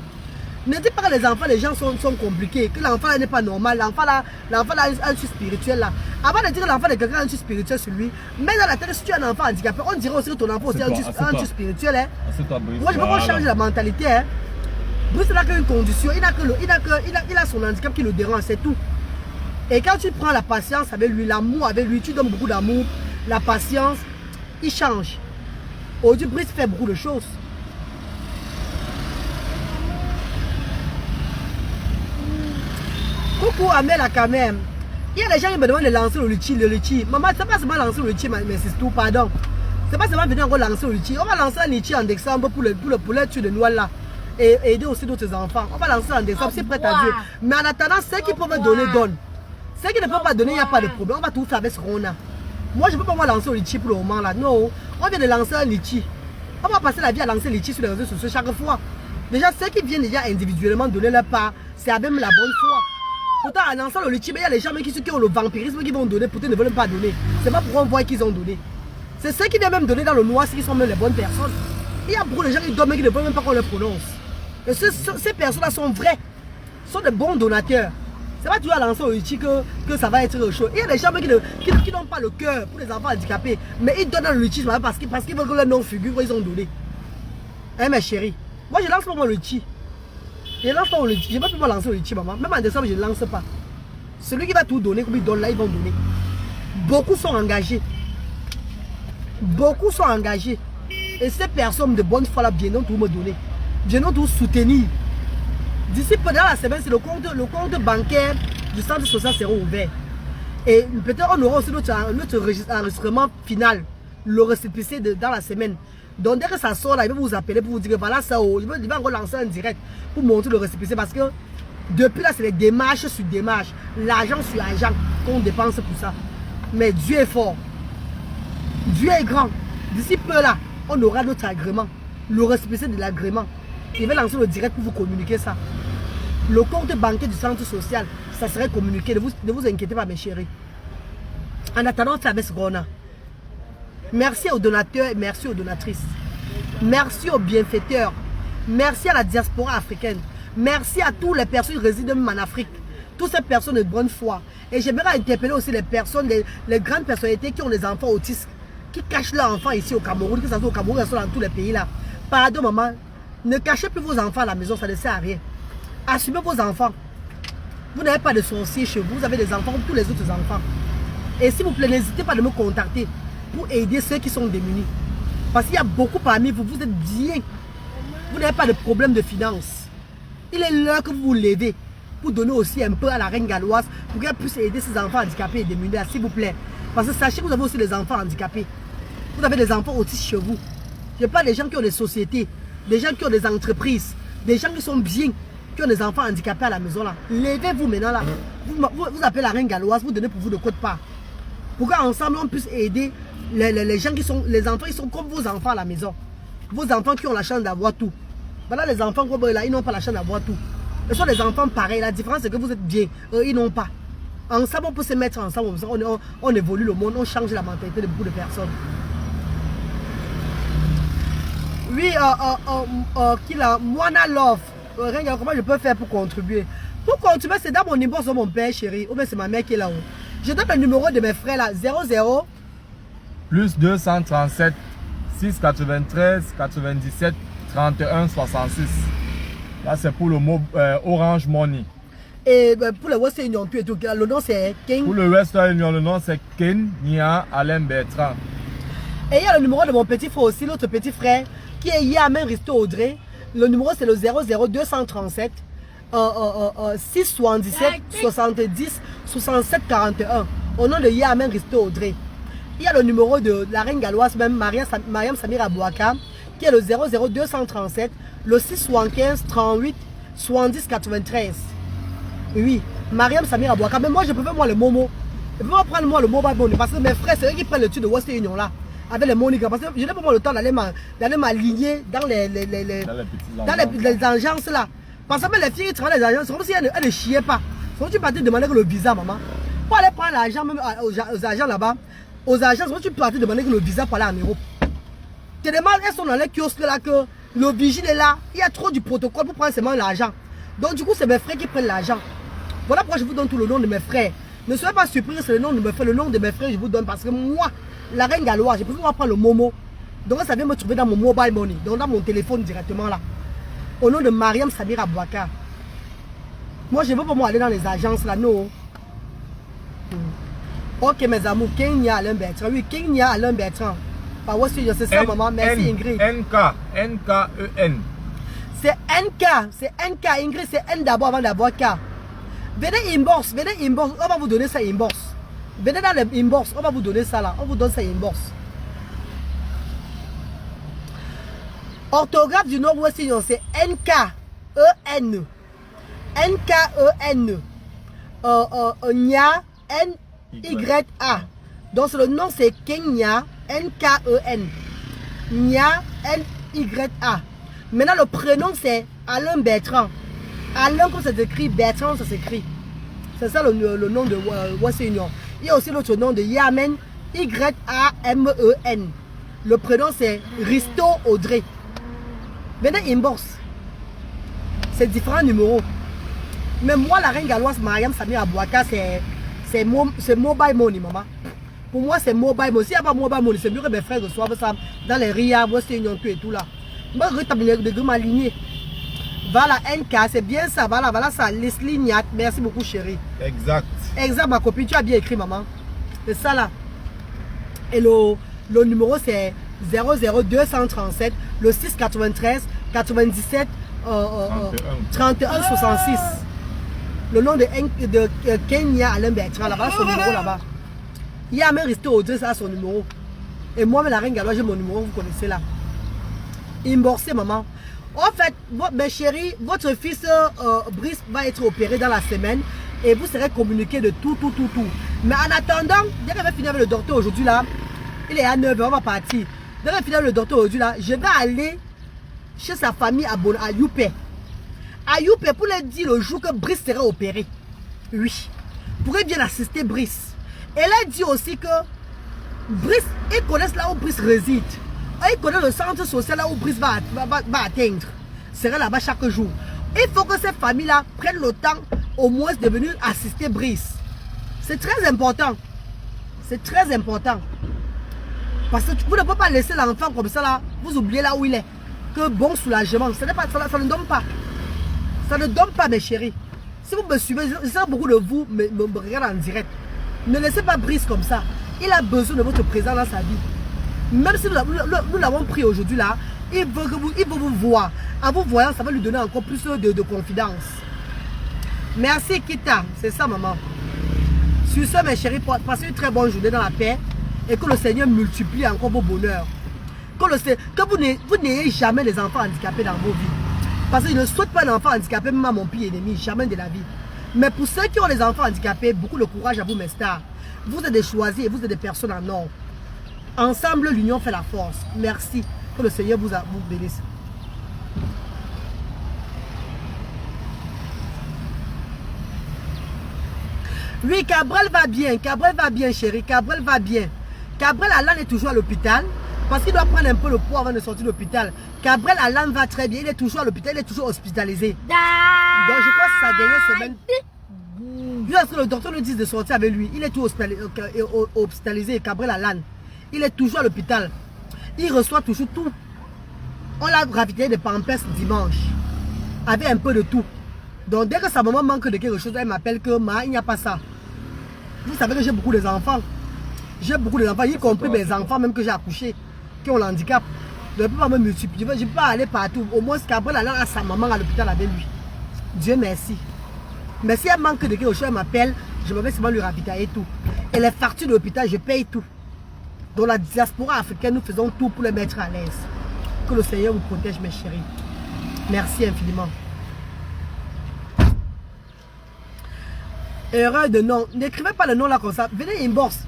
Ne dites pas que les enfants, les gens sont compliqués, que l'enfant n'est pas normal, l'enfant là a un truc spirituel là. Avant de dire que l'enfant de quelqu'un a un truc spirituel sur lui, mais dans la tête, si tu es un enfant handicapé, on dirait aussi que ton enfant aussi a un truc spirituel. Hein. Moi je veux qu'on change la mentalité. Hein. Brice n'a qu'une condition, il a son handicap qui le dérange, c'est tout. Et quand tu prends la patience avec lui, l'amour avec lui, tu donnes beaucoup d'amour, la patience, il change. Aujourd'hui, Brice fait beaucoup de choses. Coucou Amel quand même. Il y a des gens qui me demandent de lancer le litchi. Maman, c'est pas seulement lancer le litchi, mais c'est tout, pardon. C'est pas seulement venir encore lancer le litchi. On va lancer un litchi en décembre pour le poulet de Noël là. Et aider aussi d'autres enfants. On va lancer en décembre, c'est prêt à Dieu. Mais en attendant, ceux qui peuvent donner, donnent. Ceux qui ne peuvent pas donner, il n'y a pas de problème. On va tout faire avec ce qu'on a. Moi, je ne peux pas lancer le litchi pour le moment là. Non, on vient de lancer un litchi. On va passer la vie à lancer le litchi sur les réseaux sociaux chaque fois. Déjà, ceux qui viennent déjà individuellement donner leur part, c'est même la bonne foi. Pourtant, en lançant le litchi, il y a les gens qui ont le vampirisme qui vont donner, pourtant ils ne veulent pas donner. C'est pas pour on voit qu'ils ont donné. C'est ceux qui viennent même donner dans le noir, ceux qui sont même les bonnes personnes. Il y a beaucoup de gens qui donnent mais qui ne veulent même pas qu'on les prononce. Et ces personnes-là sont vraies, sont de bons donateurs. C'est pas tu vas lancer le litchi que ça va être chaud. Il y a des gens qui n'ont pas le cœur pour les enfants handicapés, mais ils donnent dans le litchi parce qu'ils veulent que leur nom figure, ils ont donné. Hein, mes chéris, moi je lance pas mon litchi. Je lance pas le litchi, je ne vais pas lancer le litchi, maman. Même en décembre, je ne lance pas. Celui qui va tout donner, comme il donne là, ils vont donner. Beaucoup sont engagés. Beaucoup sont engagés. Et ces personnes de bonne foi là viendront tout me donner. Viendront tout soutenir. D'ici pendant la semaine, c'est le compte bancaire du centre social sera ouvert. Et peut-être on aura aussi notre enregistrement final, le récépissé dans la semaine. Donc dès que ça sort là, il va vous appeler pour vous dire que voilà ça, il va encore lancer un direct pour montrer le récépissé parce que depuis là c'est les démarches sur démarches, l'argent sur argent qu'on dépense pour ça. Mais Dieu est fort, Dieu est grand. D'ici peu là, on aura notre agrément, le récépissé de l'agrément. Il va lancer le direct pour vous communiquer ça. Le compte bancaire du centre social, ça serait communiqué. Ne vous inquiétez pas, mes chéris. En attendant, on fait avec ce qu'on a. Merci aux donateurs et merci aux donatrices. Merci aux bienfaiteurs. Merci à la diaspora africaine. Merci à toutes les personnes qui résident même en Afrique. Toutes ces personnes de bonne foi. Et j'aimerais interpeller aussi les personnes, les grandes personnalités qui ont des enfants autistes, qui cachent leurs enfants ici au Cameroun, que ce soit au Cameroun, que ce soit dans tous les pays là. Pardon maman, ne cachez plus vos enfants à la maison, ça ne sert à rien. Assumez vos enfants. Vous n'avez pas de sorciers chez vous, vous avez des enfants comme tous les autres enfants. Et s'il vous plaît, n'hésitez pas à me contacter pour aider ceux qui sont démunis. Parce qu'il y a beaucoup parmi vous, vous êtes bien. Vous n'avez pas de problème de finances. Il est l'heure que vous vous levez pour donner aussi un peu à la reine galloise pour qu'elle puisse aider ses enfants handicapés et démunis, s'il vous plaît. Parce que sachez que vous avez aussi des enfants handicapés. Vous avez des enfants autistes chez vous. Je parle des gens qui ont des sociétés, des gens qui ont des entreprises, des gens qui sont bien, qui ont des enfants handicapés à la maison là. Levez-vous maintenant là. Vous appelez la reine galloise, vous donnez pour vous de côte part. Pour qu'ensemble on puisse aider les gens qui sont, les enfants, ils sont comme vos enfants à la maison. Vos enfants qui ont la chance d'avoir tout. Voilà les enfants comme là, ils n'ont pas la chance d'avoir tout. Ce sont des enfants pareils. La différence c'est que vous êtes bien, eux ils n'ont pas. Ensemble on peut se mettre ensemble, on évolue le monde, on change la mentalité de beaucoup de personnes. Oui, Moana Love. Regarde comment je peux faire pour contribuer. Pour contribuer, c'est dans mon inbox de mon père chéri. Ou bien c'est ma mère qui est là-haut. Je donne le numéro de mes frères là, 00 plus 237 693 97 31 66. Là, c'est pour le mot Orange Money. Et pour le Western Union, tout et tout, le nom c'est King. Pour le Western Union, le nom c'est Kenya Alain Bertrand. Et il y a le numéro de mon petit frère aussi, l'autre petit frère, qui est Yamen Risto Audrey. Le numéro c'est le 00237 677 70 67 41. Au nom de Yamen Risto Audrey. Il y a le numéro de la reine galloise, même Mariam Samira Bouaka, qui est le 00237, le 675 38 70 93. Oui, Mariam Samira Bouaka. Mais moi, je préfère moi le Momo. Je peux prendre moi le mobile money parce que mes frères, c'est eux qui prennent le truc de Western Union là. Avec les monégas. Parce que je n'ai pas le temps d'aller m'aligner dans les agences là. Parce que même les filles qui travaillent dans les agences, c'est comme si elles ne chiaient pas. C'est comme si tu partais demander que le visa, maman. Pour aller prendre l'argent même aux agents là-bas. Aux agences, quand tu peux aller demander que le visa pour aller en Europe. Tu demandes, elles sont dans les kiosques là, que le vigile est là. Il y a trop du protocole pour prendre seulement l'argent. Donc du coup, c'est mes frères qui prennent l'argent. Voilà pourquoi je vous donne tout le nom de mes frères. Ne soyez pas surpris, c'est le nom de mes frères. Le nom de mes frères, je vous donne parce que moi, la reine galloise, je peux prendre le Momo. Donc ça vient me trouver dans mon mobile money, donc dans mon téléphone directement là. Au nom de Mariam Samira Bouaka. Moi, je ne veux pas moi aller dans les agences là, non. Ok mes amours, Kenya Alain Bertrand. Oui, Kenya Alain Bertrand. Par où c'est ça maman, merci Ingrid. N-K-E-N. C'est NK, Ingrid, c'est N d'abord avant d'avoir K. Venez inbox, on va vous donner ça inbox. Venez dans le inbox, on va vous donner ça là, on vous donne ça inbox. Orthographe du Nord-Ouest, c'est N-K-E-N. N-K-E-N. Nya, N-Y-A. Donc le nom c'est Kenya, N-K-E-N. Nya, N-Y-A. Maintenant le prénom c'est Alain Bertrand. Alain comme ça s'écrit, Bertrand ça s'écrit. C'est ça le nom de Western Union. Il y a aussi l'autre nom de Yamen, Y-A-M-E-N. Le prénom c'est Risto Audrey. Venez inbox. C'est différents numéros. Mais moi, la reine galloise Mariam Samira Bouaka, c'est mobile money, maman. Pour moi, c'est mobile money. S'il n'y a pas mobile money, c'est mieux que mes frères reçoivent ça dans les RIA, Western Union, tout et tout là. Moi, je m'aligner. Voilà, NK, c'est bien ça. Voilà ça. Leslie Niat, merci beaucoup, chérie. Exact. Exact, ma copine, tu as bien écrit, maman. C'est ça là. Et le numéro, c'est 00237, le 693 97 31 66. Le nom de Kenya Alain Bertrand, là-bas, son numéro là-bas. Il y a même resté au 2, ça, son numéro. Et moi, la reine galloise, j'ai mon numéro, vous connaissez là. Imborsé, maman. En fait, mes chéris, votre fils Brice va être opéré dans la semaine et vous serez communiqué de tout. Mais en attendant, dès qu'on va finir avec le docteur aujourd'hui là, il est à 9h, on va partir. Dès qu'on va finir avec le docteur aujourd'hui là, je vais aller chez sa famille à Youpé. À Youpé pour leur dire le jour que Brice sera opéré. Oui. Pourrait bien assister Brice. Elle a dit aussi que Brice, ils connaissent là où Brice réside. Ils connaissent le centre social là où Brice va atteindre. Sera là-bas chaque jour. Il faut que ces familles-là prennent le temps au moins de venir assister Brice. C'est très important. C'est très important. Parce que vous ne pouvez pas laisser l'enfant comme ça là, vous oubliez là où il est. Que bon soulagement. Ça ne donne pas. Ça ne donne pas, mes chéris. Si vous me suivez, je sais que beaucoup de vous me regardent en direct. Ne laissez pas Brice comme ça. Il a besoin de votre présence dans sa vie. Même si nous l'avons pris aujourd'hui là, il veut vous voir. En vous voyant, ça va lui donner encore plus de confidence. Merci Kita, c'est ça maman. Sur ce mes chéris, passez une très bonne journée dans la paix et que le Seigneur multiplie encore vos bonheurs. Que vous n'ayez jamais les enfants handicapés dans vos vies. Parce que je ne souhaite pas un enfant handicapé, même à mon pire ennemi, jamais de la vie. Mais pour ceux qui ont les enfants handicapés, beaucoup de courage à vous mes stars. Vous êtes des choisis et vous êtes des personnes en or. Ensemble, l'union fait la force. Merci. Que le Seigneur vous bénisse. Oui, Cabrel va bien, chérie. Cabrel va bien. Cabrel Alan est toujours à l'hôpital parce qu'il doit prendre un peu le poids avant de sortir de l'hôpital. Cabrel Alan va très bien. Il est toujours à l'hôpital, il est toujours hospitalisé. Donc, je crois que sa dernière semaine. Lorsque le docteur nous dit de sortir avec lui, il est tout hospitalisé. Cabrel Alan, il est toujours à l'hôpital. Il reçoit toujours tout. On l'a ravitaillé de pampers dimanche, avec un peu de tout. Donc dès que sa maman manque de quelque chose, elle m'appelle que il n'y a pas ça. Vous savez que j'ai beaucoup d'enfants. J'ai beaucoup d'enfants, y compris mes enfants même que j'ai accouchés, qui ont le handicap. Je ne peux pas me multiplier, je ne peux pas aller partout. Au moins Cabrel Alan a sa maman à l'hôpital avec lui. Dieu merci. Mais si elle manque de quelque chose, elle m'appelle, je me vais seulement lui ravitailler tout. Et les factures de l'hôpital, je paye tout. Dans la diaspora africaine, nous faisons tout pour les mettre à l'aise. Que le Seigneur vous protège, mes chéris. Merci infiniment. Erreur de nom. N'écrivez pas le nom là comme ça. Venez inbox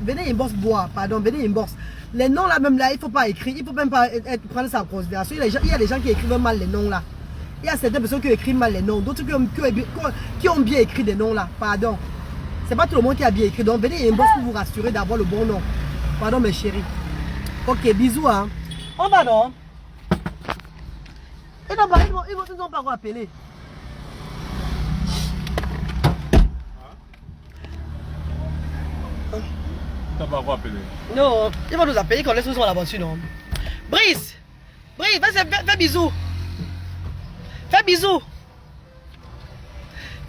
boire. Pardon, venez inbox. Les noms là même là, il ne faut pas écrire. Il ne faut même pas prendre ça en considération. Il y a des gens qui écrivent mal les noms là. Il y a certaines personnes qui écrivent mal les noms. D'autres qui ont bien écrit des noms là. Pardon. C'est pas tout le monde qui a bien écrit. Donc venez inbox pour vous rassurer d'avoir le bon nom. Pardon mes chéris. Ok, bisous hein. On va non. Ils n'ont pas encore appelé. T'as pas encore appelé? Non, ils vont nous appeler qu'on laisse nous sur la voiture, non? Brice, vas-y, fais bisous. Fais bisous.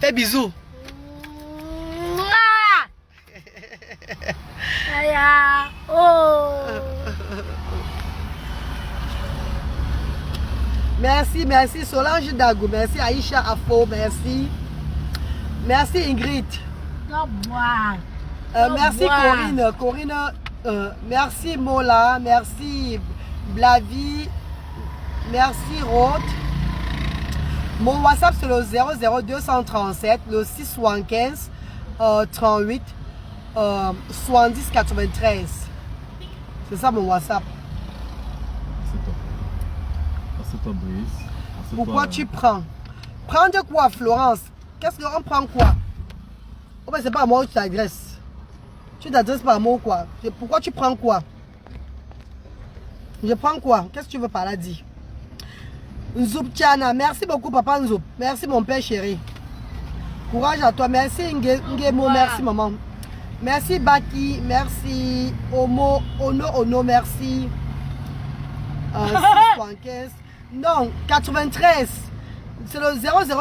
Fais bisous. Merci Solange Dagou, merci Aïcha Afo, merci. Merci Ingrid. Merci Corinne, merci Mola, merci Blavi, merci Rode. Mon WhatsApp c'est le 00237, le 675 38 70 93. C'est ça mon WhatsApp. Assieds-toi Brice. Pourquoi tu prends? Prends de quoi Florence? Qu'est-ce qu'on prend quoi? Oh ben c'est pas à moi où tu t'adresses. Tu t'adresses pas à moi ou quoi? Pourquoi tu prends quoi? Je prends quoi? Qu'est-ce que tu veux par là dire? Nzouptiana, merci beaucoup papa Nzoup. Merci mon père chéri. Courage à toi. Merci Ngemo, merci maman. Merci Baki, merci Ono, merci. 675. Non, 93. C'est le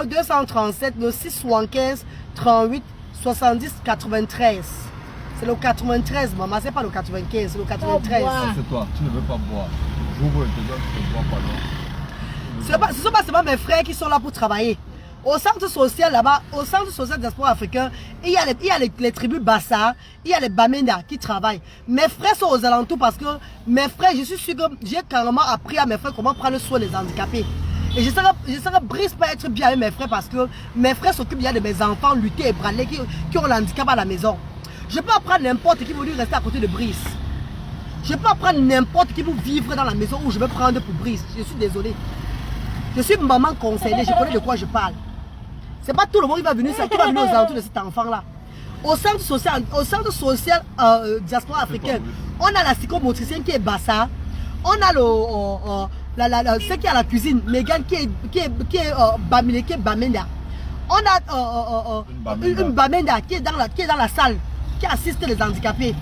00237, le 675 38 70 93. C'est le 93, maman, c'est pas le 95, c'est le 93. C'est toi, tu ne veux pas boire. J'ouvre et te donne, tu ne bois pas, non? Ce ne sont pas seulement mes frères qui sont là pour travailler. Au centre social là-bas, au centre social diaspora africain, il y a les tribus Bassa, il y a les Bamenda qui travaillent. Mes frères sont aux alentours parce que mes frères, je suis sûr que j'ai carrément appris à mes frères comment prendre soin des handicapés. Et je sais que Brice peut être bien avec mes frères parce que mes frères s'occupent bien de mes enfants, lutter et braler, qui ont le handicap à la maison. Je peux apprendre n'importe qui veut rester à côté de Brice. Je peux apprendre n'importe qui veut vivre dans la maison où je vais prendre pour Brice. Je suis désolé. Je suis maman concernée, je connais de quoi je parle. C'est pas tout le monde qui va venir aux alentours de cet enfant-là. Au centre social diaspora africain, on a la psychomotricienne qui est Bassa. On a celle qui est à la cuisine, Megan qui est Bamenda. On a une Bamenda qui est dans la salle, qui assiste les handicapés.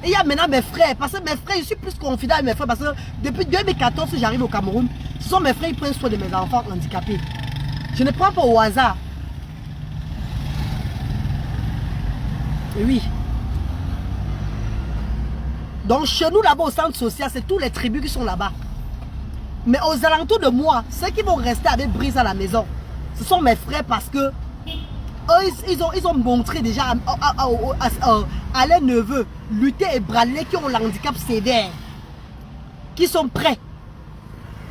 Et il y a maintenant mes frères, parce que mes frères, je suis plus confident avec mes frères, parce que depuis 2014 que j'arrive au Cameroun, ce sont mes frères qui prennent soin de mes enfants handicapés. Je ne prends pas au hasard. Et oui. Donc chez nous là-bas au centre social, c'est tous les tribus qui sont là-bas. Mais aux alentours de moi, ceux qui vont rester avec Brice à la maison, ce sont mes frères parce que eux, ils ont montré déjà à leurs neveux, lutter et braler qui ont l'handicap sévère, qui sont prêts.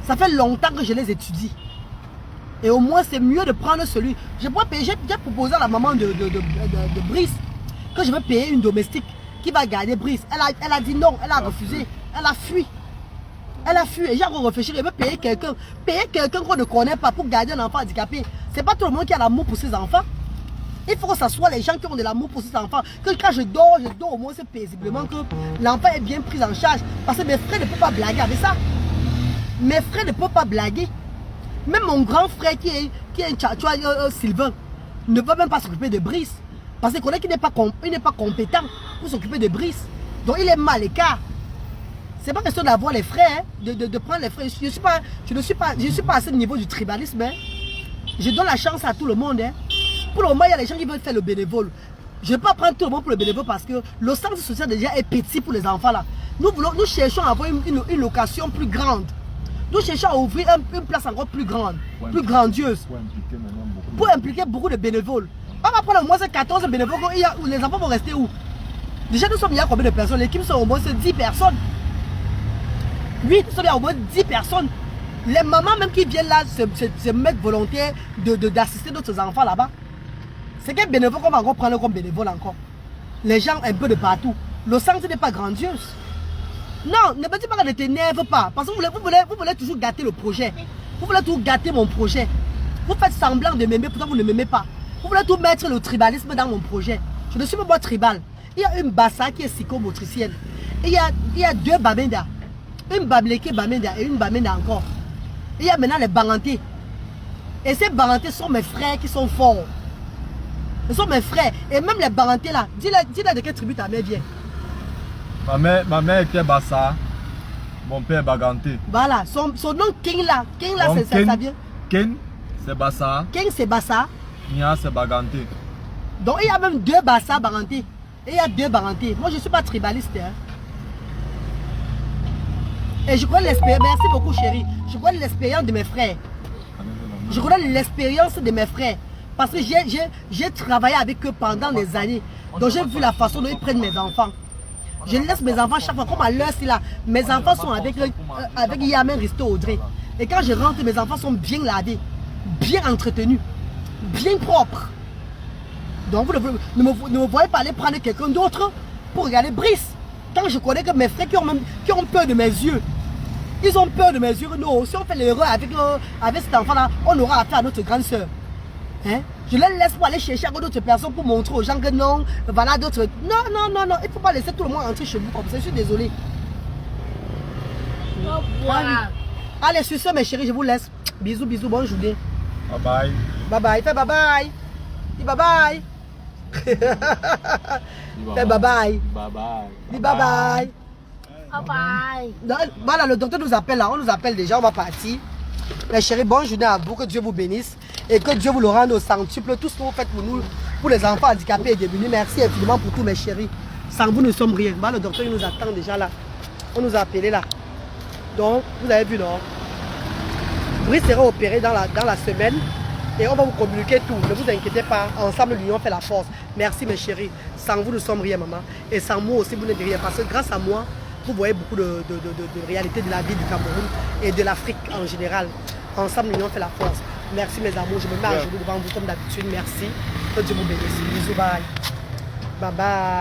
Ça fait longtemps que je les étudie. Et au moins, c'est mieux de prendre celui. J'ai proposé à la maman de Brice que je vais payer une domestique qui va garder Brice. Elle a dit non, elle a refusé, elle a fui. Elle a fui et j'ai réfléchi, elle veut payer quelqu'un qu'on ne connaît pas pour garder un enfant handicapé. C'est pas tout le monde qui a l'amour pour ses enfants. Il faut que ce soit les gens qui ont de l'amour pour ses enfants. Que quand je dors au moins c'est paisiblement que l'enfant est bien pris en charge. Parce que mes frères ne peuvent pas blaguer avec ça. Mes frères ne peuvent pas blaguer. Même mon grand frère qui est Sylvain ne peut même pas s'occuper de Brice. Parce qu'il connaît qu'il n'est pas compétent pour s'occuper de Brice. Donc il est mal écart. C'est pas question d'avoir les frères, de prendre les frères. Je ne suis pas à ce niveau du tribalisme. Hein. Je donne la chance à tout le monde. Hein. Pour le moment, il y a des gens qui veulent faire le bénévole. Je ne vais pas prendre tout le monde pour le bénévole parce que le centre social déjà est petit pour les enfants là. Nous cherchons à avoir une location plus grande. Nous cherchons à ouvrir une place encore plus grande, plus grandiose. Pour impliquer beaucoup de bénévoles. On va prendre au moins 14 bénévoles où les enfants vont rester où? Déjà nous sommes il y a combien de personnes? L'équipe sont au moins 10 personnes. Oui, nous sommes il y a au moins 10 personnes. Les mamans même qui viennent là se mettre volontaires d'assister d'autres enfants là-bas. C'est quel bénévole qu'on va encore prendre comme bénévole encore? Les gens un peu de partout. Le centre n'est pas grandiose. Non, ne me dis pas que ne t'énerve pas. Parce que vous voulez toujours gâter le projet. Vous voulez toujours gâter mon projet. Vous faites semblant de m'aimer, pourtant vous ne m'aimez pas. Vous voulez tout mettre le tribalisme dans mon projet. Je ne suis pas moi tribal. Il y a une Bassa qui est psychomotricienne. Et il y a deux Bamenda. Une Bableke Bamenda et une Bamenda encore. Il y a maintenant les Barantés. Et ces Barantés sont mes frères qui sont forts. Ce sont mes frères. Et même les Barantés là, dis-la de quelle tribu ta mère vient. Ma mère était Bassa. Mon père Baganté. Voilà, son nom King là, ça vient. King, c'est Bassa. King c'est Bassa. Nia, c'est Baganté. Donc il y a même deux Bassa Baranté. Et il y a deux Baranté. Moi je ne suis pas tribaliste. Hein. Et je connais l'expérience, merci beaucoup chérie. Je connais l'expérience de mes frères. Je connais l'expérience de mes frères. Parce que j'ai travaillé avec eux pendant des années. Donc j'ai vu la façon dont ils prennent mes enfants. Je laisse mes enfants chaque fois, comme à l'heure là. Mes enfants sont avec Yamen Risto Audrey. Et quand je rentre, mes enfants sont bien lavés, bien entretenus, bien propres. Donc vous ne me voyez pas aller prendre quelqu'un d'autre pour regarder Brice. Quand je connais que mes frères qui ont peur de mes yeux, ils ont peur de mes yeux. Non, si on fait l'erreur avec cet enfant-là, on aura affaire à notre grande soeur. Hein? Je les laisse pour aller chercher d'autres personnes pour montrer aux gens que non, voilà d'autres. Non, il ne faut pas laisser tout le monde entrer chez vous comme ça. Je suis désolé. Allez, sur ce, mes chéris, je vous laisse. Bisous, bisous, bonne journée. Bye bye. Bye bye, fais bye bye. Dis bye bye. Fais bye bye. Bye bye. Dis bye bye. Bye bye. Voilà, le docteur nous appelle là, on nous appelle déjà, on va partir. Mes chéris, bonne journée à vous, que Dieu vous bénisse et que Dieu vous le rende au centuple. Tout ce que vous faites pour nous, pour les enfants handicapés et démunis, merci infiniment pour tous mes chéris. Sans vous, nous ne sommes rien. Voilà, le docteur il nous attend déjà là. On nous a appelé là. Donc, vous avez vu, non? Brice sera opéré dans la semaine et on va vous communiquer tout. Ne vous inquiétez pas, ensemble l'union fait la force. Merci mes chéris. Sans vous, nous ne sommes rien, maman. Et sans moi aussi, vous n'êtes rien. Parce que grâce à moi, vous voyez beaucoup de réalité de la vie du Cameroun et de l'Afrique en général. Ensemble, l'union fait la force. Merci mes amours, je me mets à genoux devant vous comme d'habitude. Merci. Que Dieu vous bénisse. Bisous, bye. Bye bye.